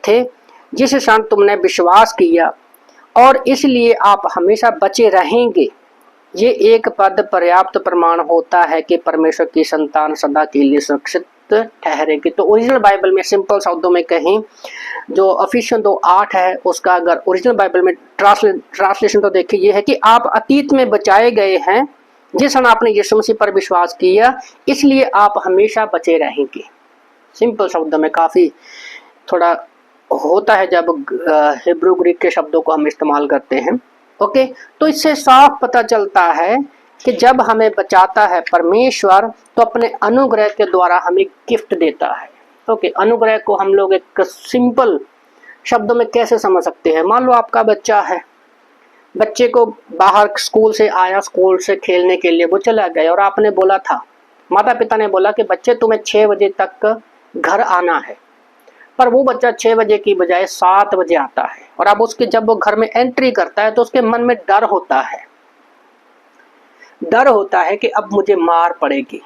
Speaker 1: थे जिस क्षण तुमने विश्वास किया, और इसलिए आप हमेशा बचे रहेंगे। ये एक पद पर्याप्त प्रमाण होता है कि परमेश्वर की संतान सदा के लिए सुरक्षित ठहरेगी। तो ओरिजिनल बाइबल में सिंपल शब्दों में कहें, जो अफिसियों 2:8 है, उसका अगर ओरिजिनल बाइबल में ट्रांसलेशन तो देखिए, ये है कि आप अतीत में बचाए गए हैं जिस क्षण आपने यीशु मसीह पर विश्वास किया, इसलिए आप हमेशा बचे रहेंगे। सिंपल शब्दों में काफी थोड़ा होता है जब हिब्रू ग्रीक के शब्दों को हम इस्तेमाल करते हैं। ओके, तो इससे साफ पता चलता है कि जब हमें बचाता है परमेश्वर तो अपने अनुग्रह के द्वारा हमें गिफ्ट देता है। ओके, अनुग्रह को हम लोग एक सिंपल शब्दों में कैसे समझ सकते हैं? मान लो आपका बच्चा है, बच्चे को बाहर स्कूल से आया, स्कूल से खेलने के लिए वो चला गया, और आपने बोला था, माता पिता ने बोला कि बच्चे तुम्हें 6 बजे तक घर आना है, पर वो बच्चा 6 बजे की बजाय 7 बजे आता है, और अब उसके जब वो घर में एंट्री करता है तो उसके मन में डर होता है, डर होता है कि अब मुझे मार पड़ेगी।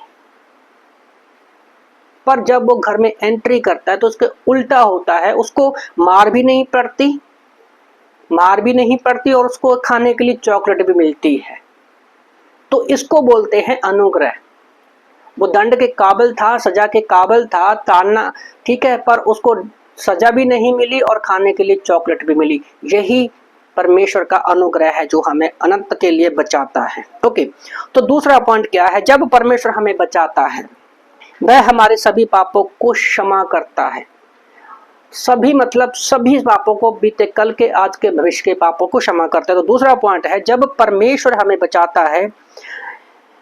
Speaker 1: पर जब वो घर में एंट्री करता है तो उसके उल्टा होता है, उसको मार भी नहीं पड़ती और उसको खाने के लिए चॉकलेट भी मिलती है। तो इसको बोलते हैं अनुग्रह। वो दंड के काबिल था, सजा के काबिल था, ताड़ना, ठीक है, पर उसको सजा भी नहीं मिली और खाने के लिए चॉकलेट भी मिली। यही परमेश्वर का अनुग्रह है जो हमें अनंत के लिए बचाता है। ओके, तो दूसरा पॉइंट क्या है? जब परमेश्वर हमें बचाता है वह हमारे सभी पापों को क्षमा करता है। सभी मतलब सभी पापों को, बीते कल के, आज के, भविष्य के पापों को क्षमा करता है। तो दूसरा पॉइंट है, जब परमेश्वर हमें बचाता है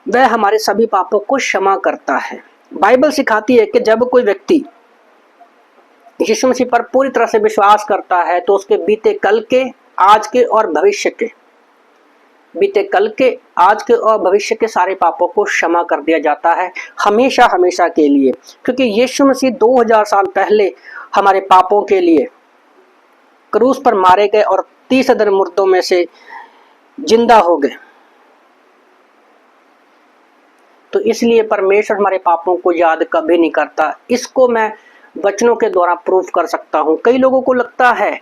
Speaker 1: वह हमारे सभी पापों को क्षमा करता है। बाइबल सिखाती है कि जब कोई व्यक्ति यीशु मसीह पर पूरी तरह से विश्वास करता है तो उसके बीते कल के, आज के और भविष्य के, बीते कल के, आज के और भविष्य के सारे पापों को क्षमा कर दिया जाता है, हमेशा हमेशा के लिए। क्योंकि यीशु मसीह 2000 साल पहले हमारे पापों के लिए क्रूस पर मारे गए और 30 दिन मुर्दों में से जिंदा हो गए। तो इसलिए परमेश्वर हमारे पापों को याद कभी नहीं करता। इसको मैं वचनों के द्वारा प्रूफ कर सकता हूँ। कई लोगों को लगता है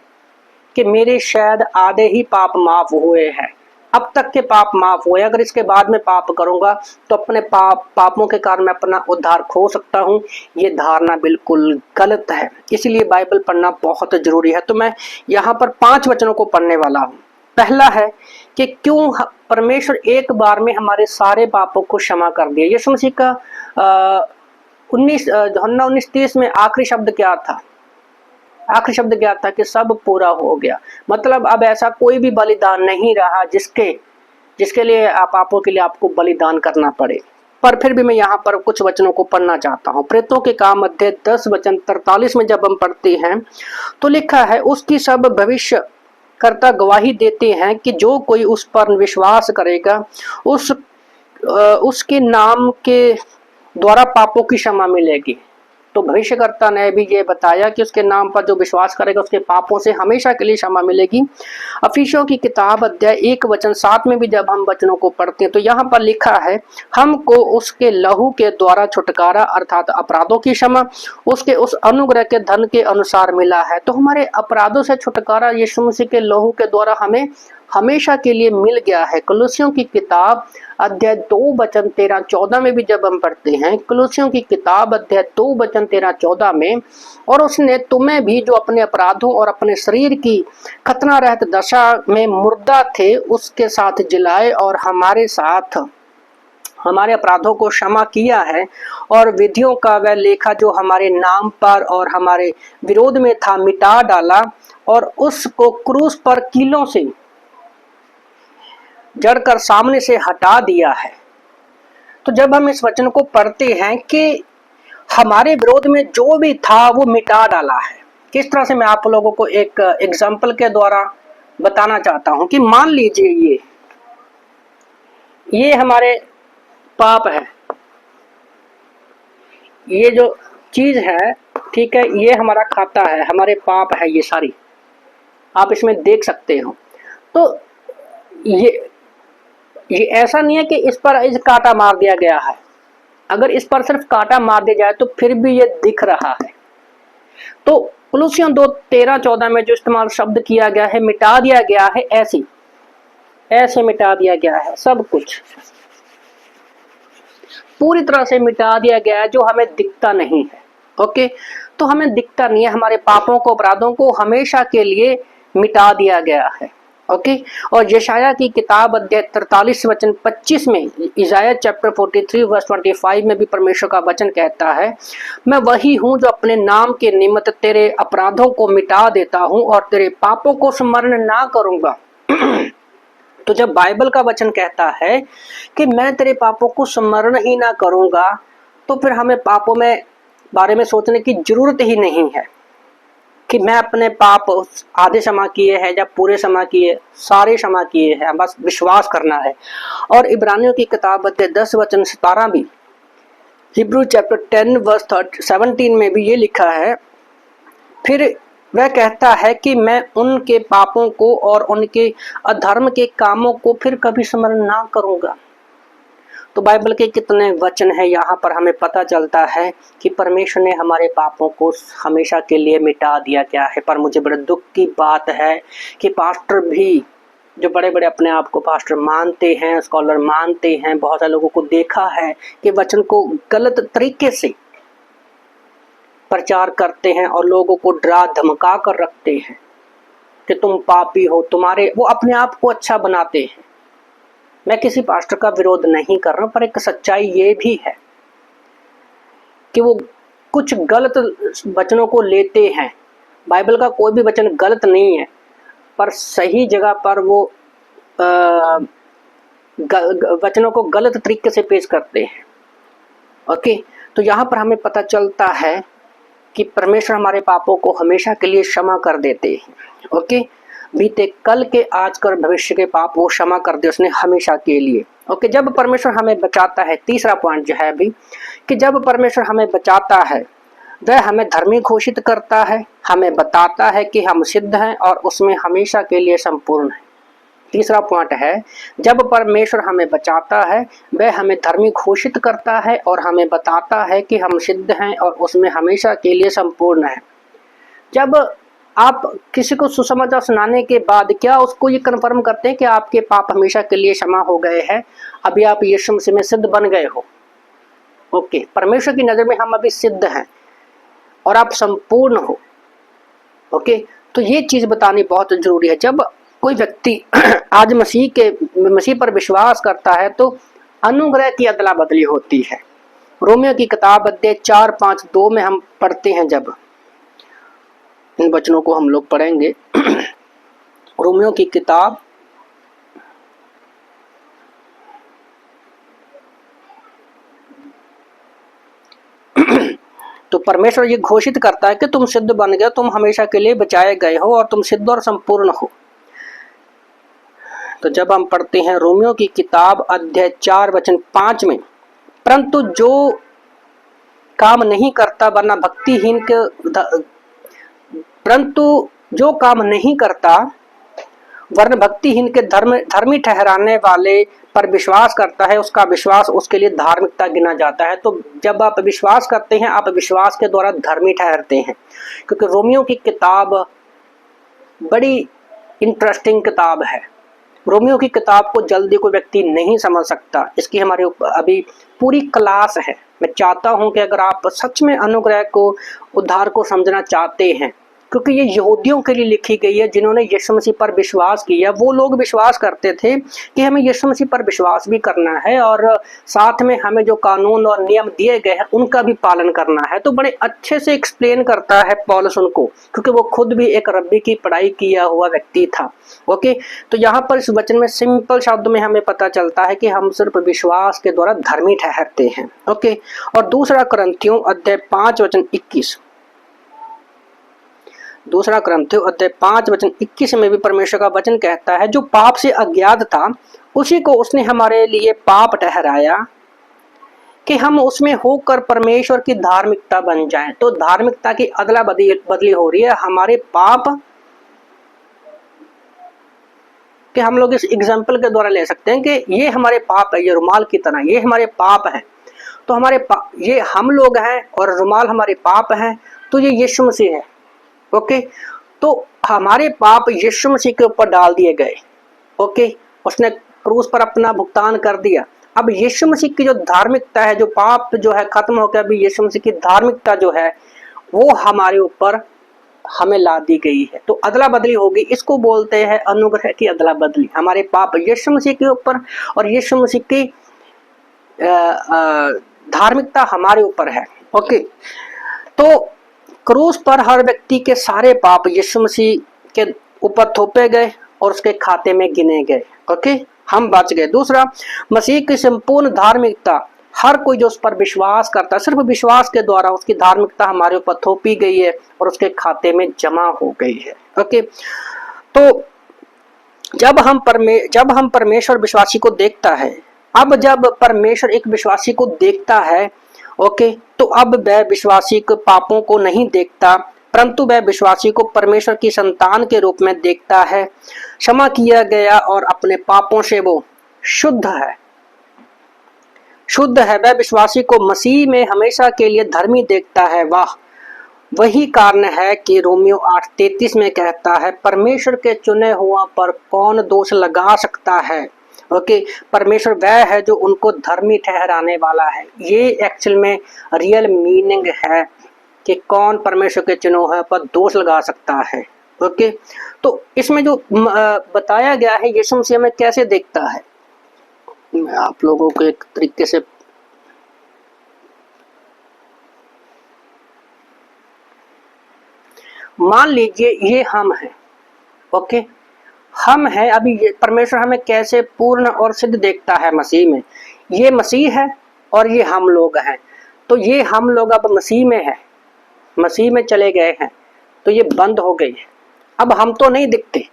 Speaker 1: कि मेरे शायद आधे ही पाप माफ हुए हैं, अब तक के पाप माफ हुए, अगर इसके बाद में पाप करूंगा तो अपने पापों के कारण मैं अपना उद्धार खो सकता हूं। ये धारणा बिल्कुल गलत है। इसलिए बाइबल पढ़ना बहुत जरूरी है। तो मैं यहाँ पर 5 वचनों को पढ़ने वाला हूँ। पहला है कि क्यों परमेश्वर एक बार में हमारे सारे पापों को क्षमा कर दिया। यीशु मसीह का 19:30 में आखिरी शब्द क्या था? आखिरी शब्द क्या था? कि सब पूरा हो गया। मतलब अब ऐसा कोई भी बलिदान नहीं रहा जिसके लिए पापों के लिए आपको बलिदान करना पड़े। पर फिर भी मैं यहाँ पर कुछ वचनों को पढ़ना चाहता हूँ। प्रेतों के काम अध्याय 10 वचन 43 में जब हम पढ़ते हैं तो लिखा है, उसकी सब भविष्य कर्ता गवाही देते हैं कि जो कोई उस पर विश्वास करेगा उसके नाम के द्वारा पापों की क्षमा मिलेगी। तो भविष्यकर्ता ने भी ये बताया कि उसके नाम पर जो विश्वास करेगा उसके पापों से हमेशा के लिए क्षमा मिलेगी। अफिसियों की किताब अध्याय 1 वचन 7 में भी जब हम वचनों को पढ़ते हैं तो यहाँ पर लिखा है, हमको उसके लहू के द्वारा छुटकारा अर्थात अपराधों की क्षमा उसके उस अनुग्रह के धन के अनुसार मिला है। तो हमारे अपराधों से छुटकारा यीशु मसीह के लहू के द्वारा हमें हमेशा के लिए मिल गया है। कुलुस्सियों की किताब अध्याय 2 वचन 13-14 में भी जब हम पढ़ते हैं, कुलुस्सियों की किताब अध्याय 2 वचन 13-14 में, और उसने तुम्हें भी जो अपने अपराधों और अपने शरीर की खतना रहित दशा में मुर्दा थे उसके साथ जिलाए और हमारे साथ हमारे अपराधों को क्षमा किया है और विधियों का वह लेखा जो हमारे नाम पर और हमारे विरोध में था मिटा डाला और उसको क्रूस पर कीलों से जड़कर सामने से हटा दिया है। तो जब हम इस वचन को पढ़ते हैं कि हमारे विरोध में जो भी था वो मिटा डाला है, किस तरह से मैं आप लोगों को एक एग्जाम्पल के द्वारा बताना चाहता हूं कि मान लीजिए ये हमारे पाप है, ये जो चीज है, ठीक है, ये हमारा खाता है, हमारे पाप है, ये सारी आप इसमें देख सकते हो। तो ये ऐसा नहीं है कि इस पर कांटा मार दिया गया है। अगर इस पर सिर्फ कांटा मार दिया जाए तो फिर भी ये दिख रहा है। तो कुलुस्सियों 2:13-14 में जो इस्तेमाल शब्द किया गया है, मिटा दिया गया है, ऐसे मिटा दिया गया है, सब कुछ पूरी तरह से मिटा दिया गया है जो हमें दिखता नहीं है। ओके, तो हमें दिखता नहीं है, हमारे पापों को, अपराधों को हमेशा के लिए मिटा दिया गया है। ओके, और यशाया की किताब अध्याय 43 वचन 25 में, इज़ाया चैप्टर 43 वर्स 25 में भी परमेश्वर का वचन कहता है, मैं वही हूँ जो अपने नाम के निमित्त तेरे अपराधों को मिटा देता हूँ और तेरे पापों को स्मरण ना करूंगा। तो जब बाइबल का वचन कहता है कि मैं तेरे पापों को स्मरण ही ना करूंगा, तो फिर हमें पापों में बारे में सोचने की जरूरत ही नहीं है कि मैं अपने पाप आधे क्षमा किए हैं या पूरे क्षमा किए, सारे क्षमा किए हैं, बस विश्वास करना है। और इब्रानियों की किताब 10 वचन 17 भी, हिब्रू चैप्टर 10 वर्स 17 में भी ये लिखा है फिर वह कहता है कि मैं उनके पापों को और उनके अधर्म के कामों को फिर कभी स्मरण ना करूंगा। तो बाइबल के कितने वचन हैं, यहाँ पर हमें पता चलता है कि परमेश्वर ने हमारे पापों को हमेशा के लिए मिटा दिया गया है। पर मुझे बड़े दुख की बात है कि पास्टर भी, जो बड़े बड़े अपने आप को पास्टर मानते हैं, स्कॉलर मानते हैं, बहुत सारे लोगों को देखा है कि वचन को गलत तरीके से प्रचार करते हैं और लोगों को डरा धमका कर रखते हैं कि तुम पापी हो, तुम्हारे, वो अपने आप को अच्छा बनाते हैं। मैं किसी पास्टर का विरोध नहीं कर रहा हूं, पर एक सच्चाई ये भी है कि वो कुछ गलत वचनों को लेते हैं। बाइबल का कोई भी वचन गलत नहीं है, पर सही जगह पर वो वचनों को गलत तरीके से पेश करते हैं। ओके, तो यहाँ पर हमें पता चलता है कि परमेश्वर हमारे पापों को हमेशा के लिए क्षमा कर देते हैं। ओके, बीते कल के, आज कर, भविष्य के पाप वो क्षमा कर दे उसने हमेशा के लिए। ओके, जब परमेश्वर हमें बचाता है, तीसरा पॉइंट जो है अभी, कि जब परमेश्वर हमें बचाता है वह हमें धर्मी घोषित करता है, हमें बताता है कि हम सिद्ध हैं और उसमें हमेशा के लिए संपूर्ण है। तीसरा पॉइंट है, जब परमेश्वर हमें बचाता है वह हमें धर्मी घोषित करता है और हमें बताता है कि हम सिद्ध हैं और उसमें हमेशा के लिए संपूर्ण है। जब आप किसी को सुसमाचार सुनाने के बाद क्या उसको ये कन्फर्म करते हैं कि आपके पाप हमेशा के लिए क्षमा हो गए हैं, अभी आप यीशु मसीह में सिद्ध बन गए हो। ओके, परमेश्वर की नज़र में हम अभी सिद्ध हैं और आप संपूर्ण हो। ओके, तो ये चीज़ बतानी बहुत जरूरी है। जब कोई व्यक्ति आज मसीह पर विश्वास करता है तो अनुग्रह की अदला बदली होती है। रोमियो की किताब अध्याय 4-5-2 में हम पढ़ते हैं, जब इन वचनों को हम लोग पढ़ेंगे। रोमियो की किताब तो परमेश्वर ये घोषित करता है कि तुम सिद्ध बन गए, तुम हमेशा के लिए बचाए गए हो और तुम सिद्ध और संपूर्ण हो। तो जब हम पढ़ते हैं रोमियो की किताब अध्याय 4-5 में, परंतु जो काम नहीं करता वरना भक्तिहीन के परंतु जो काम नहीं करता वरन भक्तिहीन के धर्मी ठहराने वाले पर विश्वास करता है, उसका विश्वास उसके लिए धार्मिकता गिना जाता है। तो जब आप विश्वास करते हैं, आप विश्वास के द्वारा धर्मी ठहरते हैं। क्योंकि रोमियो की किताब बड़ी इंटरेस्टिंग किताब है। रोमियो की किताब को जल्दी कोई व्यक्ति नहीं समझ सकता। इसकी हमारे अभी पूरी क्लास है। मैं चाहता हूं कि अगर आप सच में अनुग्रह को, उद्धार को समझना चाहते हैं, क्योंकि ये यहूदियों के लिए लिखी गई है जिन्होंने यीशु मसीह पर विश्वास किया। वो लोग विश्वास करते थे कि हमें यीशु मसीह पर विश्वास भी करना है और साथ में हमें जो कानून और नियम दिए गए हैं उनका भी पालन करना है। तो बड़े अच्छे से एक्सप्लेन करता है पौलुस उनको, क्योंकि वो खुद भी एक रब्बी की पढ़ाई किया हुआ व्यक्ति था। ओके, तो यहाँ पर इस वचन में सिंपल शब्द में हमें पता चलता है कि हम सिर्फ विश्वास के द्वारा धर्मी ठहरते हैं। ओके, और दूसरा कुरिन्थियों अध्याय 5:21, दूसरा कुरिन्थियों अध्याय 5:21 में भी परमेश्वर का वचन कहता है, जो पाप से अज्ञात था उसी को उसने हमारे लिए पाप ठहराया कि हम उसमें होकर परमेश्वर की धार्मिकता बन जाएं। तो धार्मिकता की अदला बदली हो रही है। हमारे पाप कि हम लोग इस एग्जाम्पल के द्वारा ले सकते हैं कि ये हमारे पाप है, ये रुमाल की तरह ये हमारे पाप है। तो ये हम लोग हैं और रुमाल हमारे पाप हैं, तो ये यीशु मसीह है। ओके, तो हमारे पाप यीशु मसीह के ऊपर डाल दिए गए। ओके, उसने क्रूस पर अपना भुगतान कर दिया। अब यीशु मसीह की जो धार्मिकता है, जो पाप जो है खत्म हो गया, अभी यीशु मसीह की धार्मिकता जो है वो हमारे ऊपर हमें ला दी गई है। तो अदला बदली होगी, इसको बोलते हैं अनुग्रह की अदला बदली। हमारे पाप यीशु मसीह के ऊपर और यीशु मसीह की धार्मिकता हमारे ऊपर है। ओके, तो क्रूस पर हर व्यक्ति के सारे पाप यीशु मसीह के ऊपर थोपे गए और उसके खाते में गिने गए। ओके, हम बच गए। दूसरा, मसीह की संपूर्ण धार्मिकता, हर कोई जो उस पर विश्वास करता है, सिर्फ विश्वास के द्वारा उसकी धार्मिकता हमारे ऊपर थोपी गई है और उसके खाते में जमा हो गई है। ओके, तो जब हम परमेश्वर विश्वासी को देखता है, अब जब परमेश्वर एक विश्वासी को देखता है, ओके, तो अब वह विश्वासी के पापों को नहीं देखता, परंतु वह विश्वासी को परमेश्वर की संतान के रूप में देखता है। क्षमा किया गया और अपने पापों से वो शुद्ध है। वह विश्वासी को मसीह में हमेशा के लिए धर्मी देखता है। वाह, वही कारण है कि रोमियो 8:33 में कहता है, परमेश्वर के चुने हुआ पर कौन दोष लगा सकता है। ओके, परमेश्वर वह है जो उनको धर्मी ठहराने वाला है। ये एक्चुअल में रियल मीनिंग है कि कौन परमेश्वर के चुने हुए पर दोष लगा सकता है। ओके, तो इसमें जो बताया गया है यीशु मसीह हमें कैसे देखता है, मैं आप लोगों को एक तरीके से मान लीजिए ये हम हैं। ओके, हम हैं। अभी ये परमेश्वर हमें कैसे पूर्ण और सिद्ध देखता है मसीह में। ये मसीह है और ये हम लोग हैं। तो ये हम लोग अब मसीह में है, मसीह में चले गए हैं, तो ये बंद हो गई है। अब हम तो नहीं दिखते,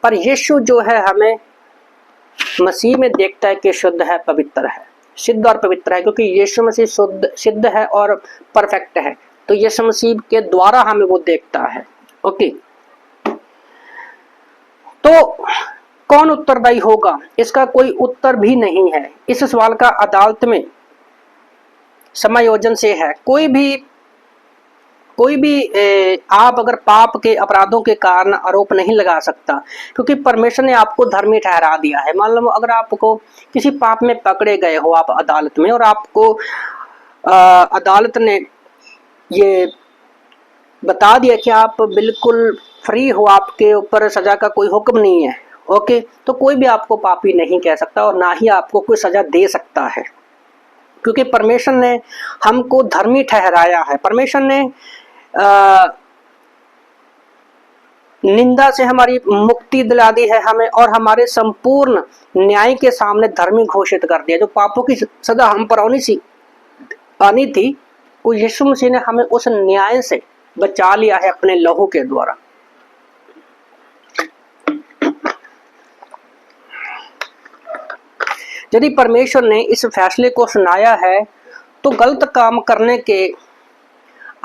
Speaker 1: पर यीशु जो है हमें मसीह में देखता है कि शुद्ध है, पवित्र है, सिद्ध और पवित्र है, क्योंकि यीशु मसीह शुद्ध सिद्ध है और परफेक्ट है। तो यीशु मसीह के द्वारा हमें वो देखता है। ओके, तो कौन उत्तरदायी होगा? इसका कोई उत्तर भी नहीं है। इस सवाल का अदालत में समायोजन से है। कोई भी आप अगर पाप के अपराधों के कारण आरोप नहीं लगा सकता, क्योंकि परमेश्वर ने आपको धर्मी ठहरा दिया है। मान लो अगर आपको किसी पाप में पकड़े गए हो आप अदालत में, और आपको अदालत ने ये बता दिया कि आप बिल्कुल फ्री हो, आपके ऊपर सजा का कोई हुक्म नहीं है। ओके, तो कोई भी आपको पापी नहीं कह सकता और ना ही आपको कोई सजा दे सकता है, क्योंकि परमेश्वर ने हमको धर्मी ठहराया है। परमेश्वर ने निंदा से हमारी मुक्ति दिला दी है हमें, और हमारे संपूर्ण न्याय के सामने धर्मी घोषित कर दिया। जो पापों की सजा हम पर आनी थी, वो यीशु मसीह ने हमें उस न्याय से बचा लिया है अपने लहू के द्वारा। यदि परमेश्वर ने इस फैसले को सुनाया है, तो गलत काम करने के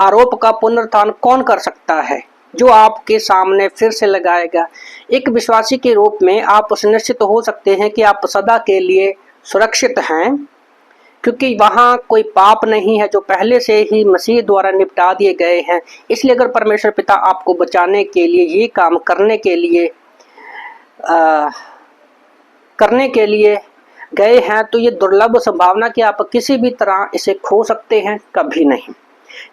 Speaker 1: आरोप का पुनरुत्थान कौन कर सकता है, जो आपके सामने फिर से लगाएगा? एक विश्वासी के रूप में आप सुनिश्चित हो सकते हैं कि आप सदा के लिए सुरक्षित हैं, क्योंकि वहाँ कोई पाप नहीं है जो पहले से ही मसीह द्वारा निपटा दिए गए हैं। इसलिए अगर परमेश्वर पिता आपको बचाने के लिए ये काम करने के लिए गए हैं, तो ये दुर्लभ संभावना कि आप किसी भी तरह इसे खो सकते हैं, कभी नहीं।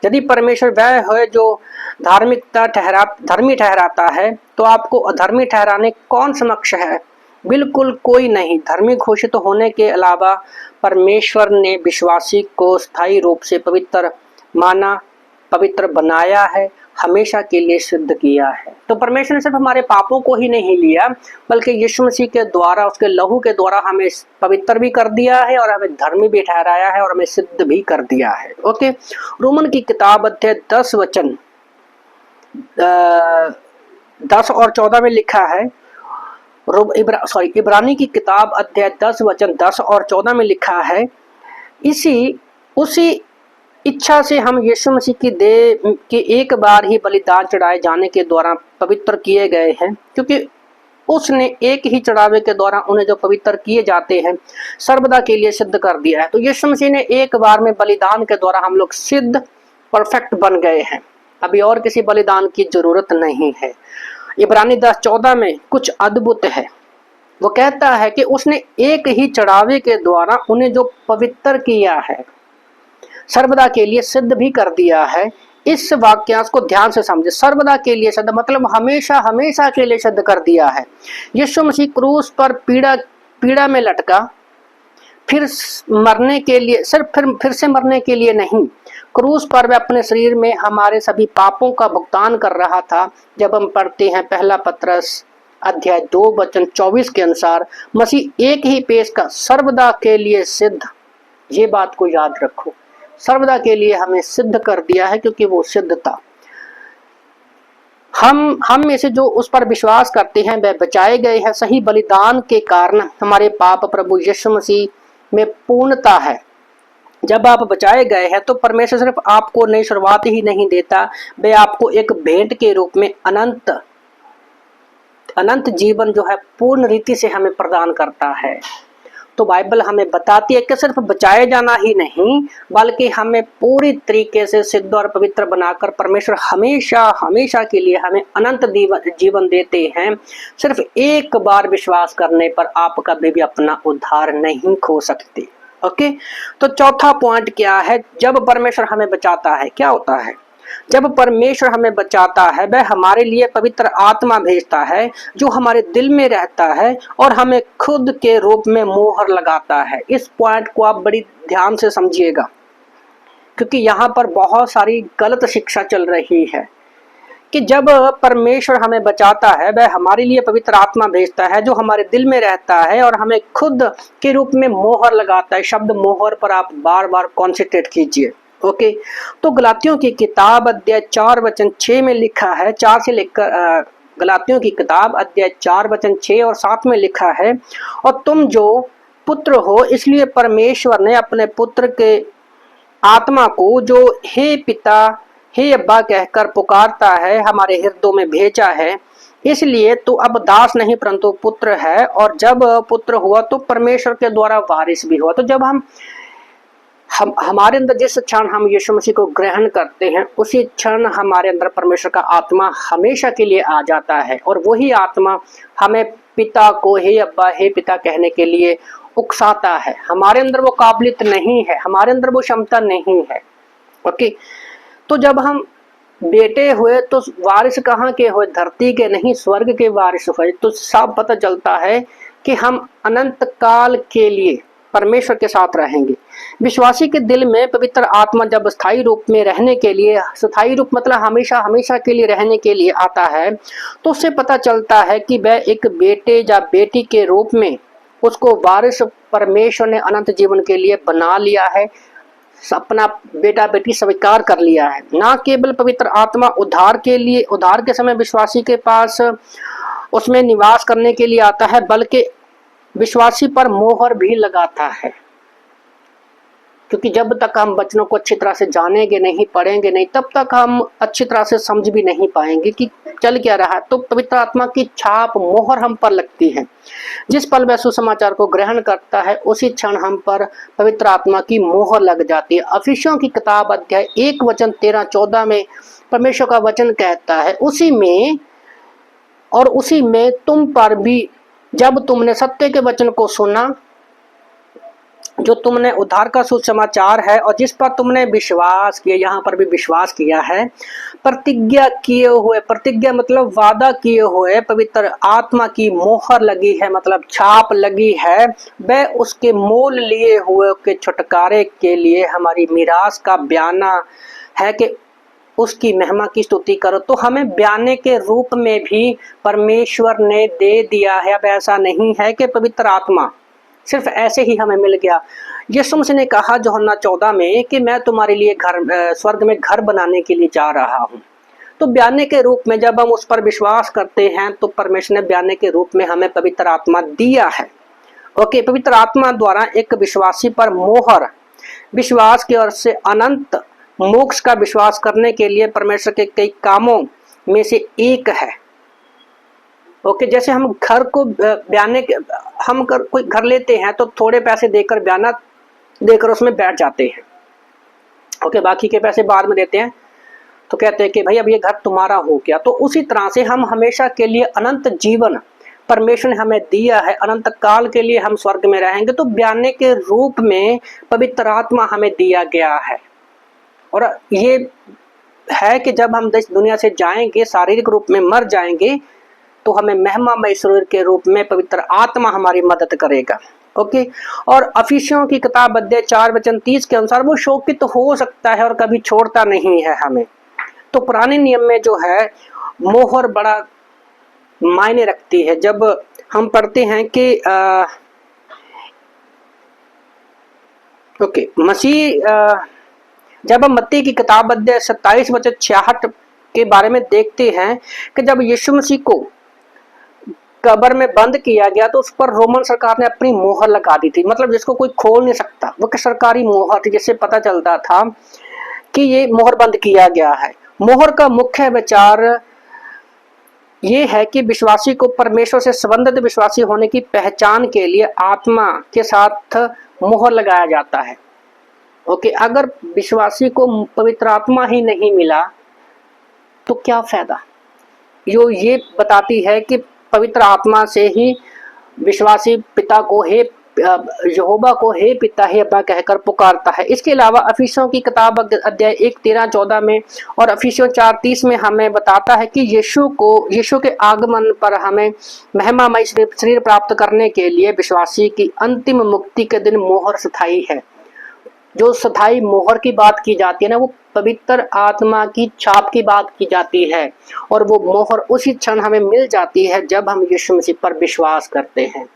Speaker 1: यदि परमेश्वर वह है जो धर्मी ठहराता है, तो आपको अधर्मी ठहराने कौन समक्ष है? बिल्कुल कोई नहीं। धर्मी घोषित होने के अलावा परमेश्वर ने विश्वासी को स्थायी रूप से पवित्र बनाया है, हमेशा के लिए सिद्ध किया है। तो परमेश्वर ने सिर्फ हमारे पापों को ही नहीं लिया, बल्कि यीशु मसीह के द्वारा, उसके लहू के द्वारा हमें पवित्र भी कर दिया है, और हमें धर्मी भी ठहराया है, और हमें सिद्ध भी कर दिया है। ओके, रोमन की किताब अध्याय 10 वचन 10 और 14 में लिखा है। इब्रानी की किताब अध्याय 10 वचन 10 और 14 में लिखा है, उसी इच्छा से हम यीशु मसीह की देह के एक बार ही बलिदान चढ़ाए जाने के द्वारा पवित्र किए गए हैं, क्योंकि उसने एक ही चढ़ावे के द्वारा उन्हें जो पवित्र किए जाते हैं सर्वदा के लिए सिद्ध कर दिया है। तो यीशु मसीह ने एक बार में बलिदान के द्वारा हम लोग सिद्ध परफेक्ट बन गए हैं। अभी और किसी बलिदान की जरूरत नहीं है। इब्रानी 10:14 में कुछ अद्भुत है। वो कहता है कि उसने एक ही चढ़ावे के द्वारा उन्हें जो पवित्र किया है सर्वदा के लिए सिद्ध भी कर दिया है। इस वाक्यांश को ध्यान से समझे। सर्वदा के लिए सिद्ध मतलब हमेशा के लिए सिद्ध कर दिया है। यीशु मसीह क्रूस पर पीड़ा में लटका, फिर मरने के लिए, सिर्फ फिर से मरने के लिए नहीं, क्रूस पर वह अपने शरीर में हमारे सभी पापों का भुगतान कर रहा था। जब हम पढ़ते हैं पहला पत्रस अध्याय 2 वचन 24 के अनुसार, मसीह एक ही पेश का सर्वदा के लिए सिद्ध, ये बात को याद रखो, सर्वदा के लिए हमें सिद्ध कर दिया है, क्योंकि वो सिद्ध था। हम में से जो उस पर विश्वास करते हैं वह बचाए गए हैं। सही बलिदान के कारण हमारे पाप प्रभु यीशु मसीह में पूर्णता है। जब आप बचाए गए हैं तो परमेश्वर सिर्फ आपको नई शुरुआत ही नहीं देता, वह आपको एक भेंट के रूप में अनंत अनंत जीवन जो है पूर्ण रीति से हमें प्रदान करता है। तो बाइबल हमें बताती है कि सिर्फ बचाए जाना ही नहीं, बल्कि हमें पूरी तरीके से सिद्ध और पवित्र बनाकर परमेश्वर हमेशा हमेशा के लिए हमें अनंत जीवन देते हैं। सिर्फ एक बार विश्वास करने पर आप कभी भी अपना उद्धार नहीं खो सकते। ओके, तो चौथा पॉइंट क्या है? जब परमेश्वर हमें बचाता है क्या होता है? जब परमेश्वर हमें बचाता है वह हमारे लिए पवित्र आत्मा भेजता है जो हमारे दिल में रहता है और हमें खुद के रूप में मोहर लगाता है। इस पॉइंट को आप बड़ी ध्यान से समझिएगा, क्योंकि यहाँ पर बहुत सारी गलत शिक्षा चल रही है कि जब परमेश्वर हमें बचाता है वह हमारे लिए पवित्र आत्मा भेजता है जो हमारे दिल में रहता है और हमें खुद के रूप में मोहर लगाता है। शब्द मोहर पर आप बार बार कॉन्सेंट्रेट कीजिए। ओके, तो गलातियों की किताब अध्याय 4 वचन 6 में लिखा है, 4 से लेकर गलातियों की किताब अध्याय 4 वचन 6 और 7 में लिखा है, और तुम जो पुत्र हो इसलिए परमेश्वर ने अपने पुत्र के आत्मा को जो हे पिता हे अब्बा कहकर पुकारता है हमारे हृदयों में भेजा है। इसलिए तो अब दास नहीं परंतु पुत्र है, और जब पुत्र हुआ तो परमेश्वर के द्वारा वारिस भी हुआ। तो जब हमारे अंदर जिस क्षण हम यीशु मसीह को ग्रहण करते हैं उसी क्षण हमारे अंदर परमेश्वर का आत्मा हमेशा के लिए आ जाता है, और वही आत्मा हमें पिता को हे अब्बा हे पिता कहने के लिए उकसाता है। हमारे अंदर वो काबिलियत नहीं है, हमारे अंदर वो क्षमता नहीं है। ओके, तो जब हम बेटे हुए तो वारिस कहाँ के हुए? धरती के नहीं, स्वर्ग के वारिस हुए। तो साफ पता चलता है कि हम अनंत काल के लिए परमेश्वर के साथ रहेंगे। विश्वासी के दिल में पवित्र आत्मा जब स्थायी रूप में रहने के लिए, स्थायी रूप मतलब हमेशा हमेशा के लिए रहने के लिए आता है, तो उससे पता चलता है कि वह एक बेटे या बेटी के रूप में उसको वारिस परमेश्वर ने अनंत जीवन के लिए बना लिया है, अपना बेटा बेटी स्वीकार कर लिया है। ना केवल पवित्र आत्मा उद्धार के लिए, उद्धार के समय विश्वासी के पास उसमें निवास करने के लिए आता है, बल्कि विश्वासी पर मोहर भी लगाता है। क्योंकि जब तक हम वचनों को अच्छी तरह से जानेंगे नहीं, पढ़ेंगे नहीं, तब तक हम अच्छी तरह से समझ भी नहीं पाएंगे कि चल क्या रहा है। तो पवित्र आत्मा की छाप मोहर हम पर लगती है। जिस पल वह सुसमाचार को ग्रहण करता है उसी क्षण हम पर पवित्र आत्मा की मोहर लग जाती है। इफिसियों की किताब अध्याय 1 वचन 13-14 में परमेश्वर का वचन कहता है, उसी में तुम पर भी जब तुमने सत्य के वचन को सुना जो तुमने उद्धार का सुसमाचार है और जिस पर तुमने विश्वास किया, यहाँ पर भी विश्वास किया है, प्रतिज्ञा किए हुए, प्रतिज्ञा मतलब वादा किए हुए पवित्र आत्मा की मोहर लगी है, मतलब छाप लगी है। वह उसके मोल लिए हुए के छुटकारे के लिए हमारी मिरास का बयाना है कि उसकी महिमा की स्तुति करो। तो हमें बयाने के रूप में भी परमेश्वर ने दे दिया है। अब ऐसा नहीं है कि पवित्र आत्मा सिर्फ ऐसे ही हमें मिल गया। यीशु मसीह ने कहा यूहन्ना 14 में कि मैं तुम्हारे लिए स्वर्ग में घर बनाने के लिए जा रहा हूँ। तो बयाने के रूप में जब हम उस पर विश्वास करते हैं तो परमेश्वर ने बयाने के रूप में हमें पवित्र आत्मा दिया है। ओके, पवित्र आत्मा द्वारा एक विश्वासी पर मोहर, विश्वास की ओर से अनंत मोक्ष का विश्वास करने के लिए परमेश्वर के कई कामों में से एक है। ओके, जैसे हम घर को बयाने, हम कोई घर लेते हैं तो थोड़े पैसे देकर बयाना देकर उसमें बैठ जाते हैं। ओके, बाकी के पैसे बाद में देते हैं, तो कहते हैं कि भाई अब ये घर तुम्हारा हो गया। तो उसी तरह से हम हमेशा के लिए अनंत जीवन परमेश्वर ने हमें दिया है, अनंत काल के लिए हम स्वर्ग में रहेंगे। तो बयाने के रूप में पवित्र आत्मा हमें दिया गया है, और ये है कि जब हम इस दुनिया से जाएंगे, शारीरिक रूप में मर जाएंगे, तो हमें महिमामय शरीर के रूप में पवित्र आत्मा हमारी मदद करेगा। ओके, और इफिसियों की किताब अध्याय 4 वचन 30 के अनुसार वो शोकित हो सकता है और कभी छोड़ता नहीं है हमें। तो पुराने नियम में जो है मोहर बड़ा मायने रखती है। जब हम पढ़ते हैं कि मसीह, जब हम मत्ती की किताब अध्याय 27 वचन 66 के बारे में देखते हैं कि जब यीशु मसीह को कब्र में बंद किया गया तो उस पर रोमन सरकार ने अपनी मोहर लगा दी थी, मतलब जिसको कोई खोल नहीं सकता, वो सरकारी मोहर थी, जिससे पता चलता था कि ये मोहर बंद किया गया है। मोहर का मुख्य विचार ये है कि विश्वासी को परमेश्वर से संबंधित विश्वासी होने की पहचान के लिए आत्मा के साथ मोहर लगाया जाता है। ओके, अगर विश्वासी को पवित्र आत्मा ही नहीं मिला तो क्या फायदा। ये बताती है कि पवित्र आत्मा से ही विश्वासी पिता को हे यहोवा को हे पिता हे अब्बा कहकर पुकारता है। इसके अलावा अफिसियों की किताब अध्याय 1:13-14 में और अफिसियों 4:30 में हमें बताता है कि यीशु के आगमन पर हमें महिमामय शरीर प्राप्त करने के लिए विश्वासी की अंतिम मुक्ति के दिन मोहर स्थायी है। जो स्थायी मोहर की बात की जाती है ना, वो पवित्र आत्मा की छाप की बात की जाती है, और वो मोहर उसी क्षण हमें मिल जाती है जब हम यीशु मसीह पर विश्वास करते हैं।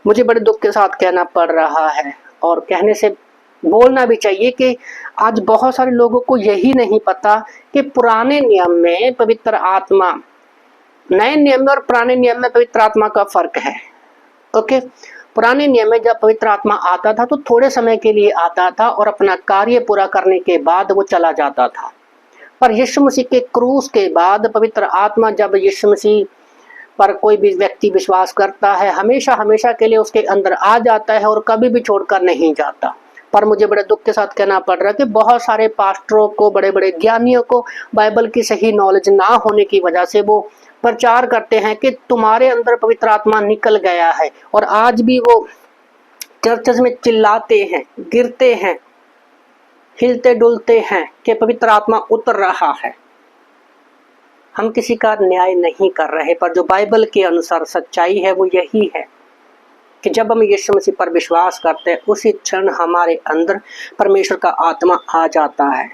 Speaker 1: मुझे बड़े दुख के साथ कहना पड़ रहा है, और कहने से बोलना भी चाहिए कि आज बहुत सारे लोगों को यही नहीं पता कि पुराने नियम में पवित्र आत्मा, नए नियम में और पुराने नियम में पवित्र आत्मा का फर्क है। ओके, पुराने नियम में जब पवित्र आत्मा आता था तो थोड़े समय के लिए आता था और अपना कार्य पूरा करने के बाद वो चला जाता था। पर यीशु मसीह के क्रूस के बाद पवित्र आत्मा जब यीशु मसीह पर कोई भी व्यक्ति विश्वास करता है, हमेशा हमेशा के लिए उसके अंदर आ जाता है और कभी भी छोड़कर नहीं जाता। पर मुझे बड़े दुख के साथ कहना पड़ रहा है कि बहुत सारे पास्टरों को, बड़े बड़े ज्ञानियों को बाइबल की सही नॉलेज ना होने की वजह से वो प्रचार करते हैं कि तुम्हारे अंदर पवित्र आत्मा निकल गया है, और आज भी वो चर्चेस में चिल्लाते हैं, गिरते हैं, हिलते डुलते हैं कि पवित्र आत्मा उतर रहा है। हम किसी का न्याय नहीं कर रहे, पर जो बाइबल के अनुसार सच्चाई है वो यही है कि जब हम यीशु मसीह पर विश्वास करते हैं उसी क्षण हमारे अंदर परमेश्वर का आत्मा आ जाता है,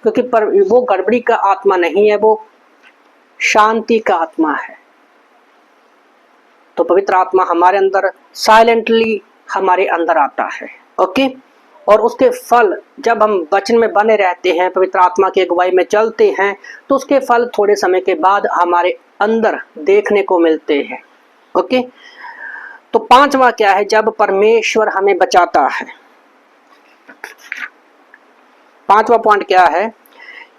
Speaker 1: क्योंकि वो गड़बड़ी का आत्मा नहीं है, वो शांति का आत्मा है। तो पवित्र आत्मा हमारे अंदर साइलेंटली हमारे अंदर आता है। ओके, और उसके फल जब हम वचन में बने रहते हैं, पवित्र आत्मा की अगुवाई में चलते हैं, तो उसके फल थोड़े समय के बाद हमारे अंदर देखने को मिलते हैं। ओके, तो पांचवा क्या है, जब परमेश्वर हमें बचाता है। पांचवा पॉइंट क्या है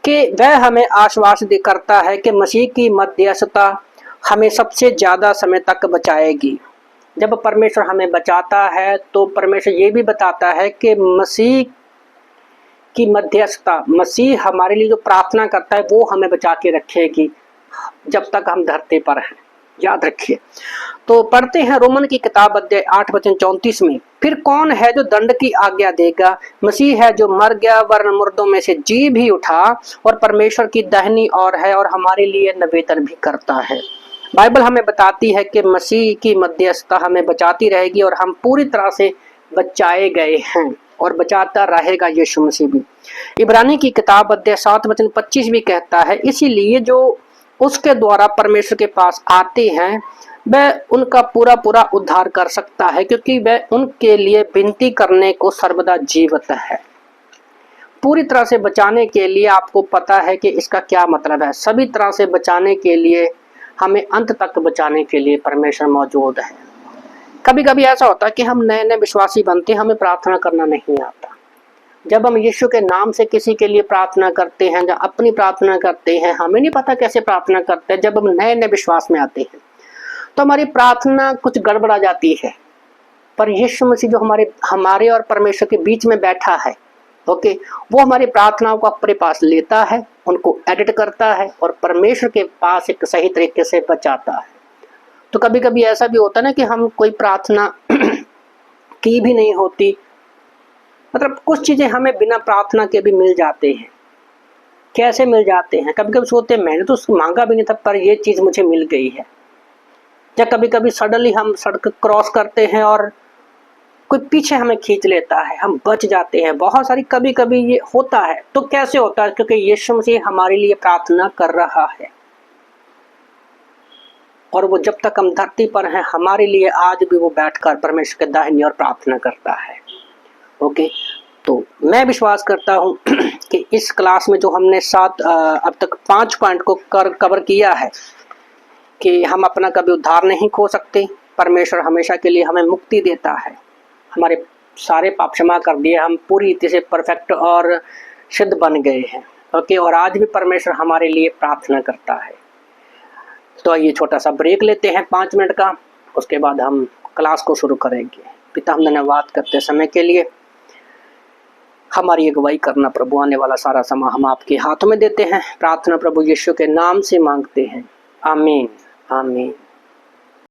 Speaker 1: कि वह हमें आश्वासन करता है कि मसीह की मध्यस्थता हमें सबसे ज्यादा समय तक बचाएगी। जब परमेश्वर हमें बचाता है तो परमेश्वर ये भी बताता है कि मसीह की मध्यस्थता, मसीह हमारे लिए जो प्रार्थना करता है वो हमें बचा के रखेगी जब तक हम धरती पर हैं। याद रखिए। तो पढ़ते हैं रोमन की किताब अध्याय 8:34 में, फिर कौन है जो दंड की आज्ञा देगा? मसीह है जो मर गया, वरन मुर्दों में से जी भी उठा और परमेश्वर की दाहिनी ओर है और हमारे लिए निवेदन भी करता है। बाइबल हमें बताती है कि मसीह की मध्यस्थता हमें बचाती रहेगी और हम पूरी तरह से बचाए गए हैं और बचाता रहेगा यीशु मसीह भी। इब्रानी की किताब अध्याय 7:25 भी कहता है, इसीलिए जो उसके द्वारा परमेश्वर के पास आते हैं वह उनका पूरा पूरा उद्धार कर सकता है, क्योंकि वह उनके लिए विनती करने को सर्वदा जीवित है। पूरी तरह से बचाने के लिए आपको पता है कि इसका क्या मतलब है। सभी तरह से बचाने के लिए, हमें अंत तक बचाने के लिए परमेश्वर मौजूद है। कभी कभी ऐसा होता है कि हम नए नए विश्वासी बनते हैं, हमें प्रार्थना करना नहीं आता। जब हम यीशु के नाम से किसी के लिए प्रार्थना करते हैं या अपनी प्रार्थना करते हैं, हमें नहीं पता कैसे प्रार्थना करते हैं। जब हम नए नए विश्वास में आते हैं तो हमारी प्रार्थना कुछ गड़बड़ा जाती है, पर यीशु मसीह जो हमारे और परमेश्वर के बीच में बैठा है, ओके, वो हमारी प्रार्थनाओं को अपने पास लेता है, उनको एडिट करता है और परमेश्वर के पास एक सही तरीके से बचाता है। तो कभी कभी ऐसा भी होता है ना कि हम कोई प्रार्थना की भी नहीं होती, मतलब कुछ चीजें हमें बिना प्रार्थना के भी मिल जाते हैं। कैसे मिल जाते हैं? कभी कभी सोचते हैं मैंने तो उसको मांगा भी नहीं था, पर ये चीज मुझे मिल गई है। या कभी कभी सडनली हम सड़क क्रॉस करते हैं और कोई पीछे हमें खींच लेता है, हम बच जाते हैं। बहुत सारी कभी कभी ये होता है। तो कैसे होता है? क्योंकि यीशु मसीह हमारे लिए प्रार्थना कर रहा है, और वो जब तक हम धरती पर हैं हमारे लिए आज भी वो बैठकर परमेश्वर के दाहिनी ओर प्रार्थना करता है। ओके, तो मैं विश्वास करता हूँ कि इस क्लास में जो हमने अब तक 5 पॉइंट को कवर किया है, कि हम अपना कभी उद्धार नहीं खो सकते। परमेश्वर हमेशा के लिए हमें मुक्ति देता है। हमारे सारे पाप क्षमा कर दिए, हम पूरी रीति से परफेक्ट और शुद्ध बन गए हैं। ओके, और आज भी परमेश्वर हमारे लिए प्रार्थना करता है। तो ये छोटा सा ब्रेक लेते हैं 5 मिनट का, उसके बाद हम क्लास को शुरू करेंगे। पिता, हम धन्यवाद करते समय के लिए। हमारी अगुवाई करना प्रभु, आने वाला सारा समय हम आपके हाथों में देते हैं। प्रार्थना प्रभु यीशु के नाम से मांगते हैं, आमीन आमीन।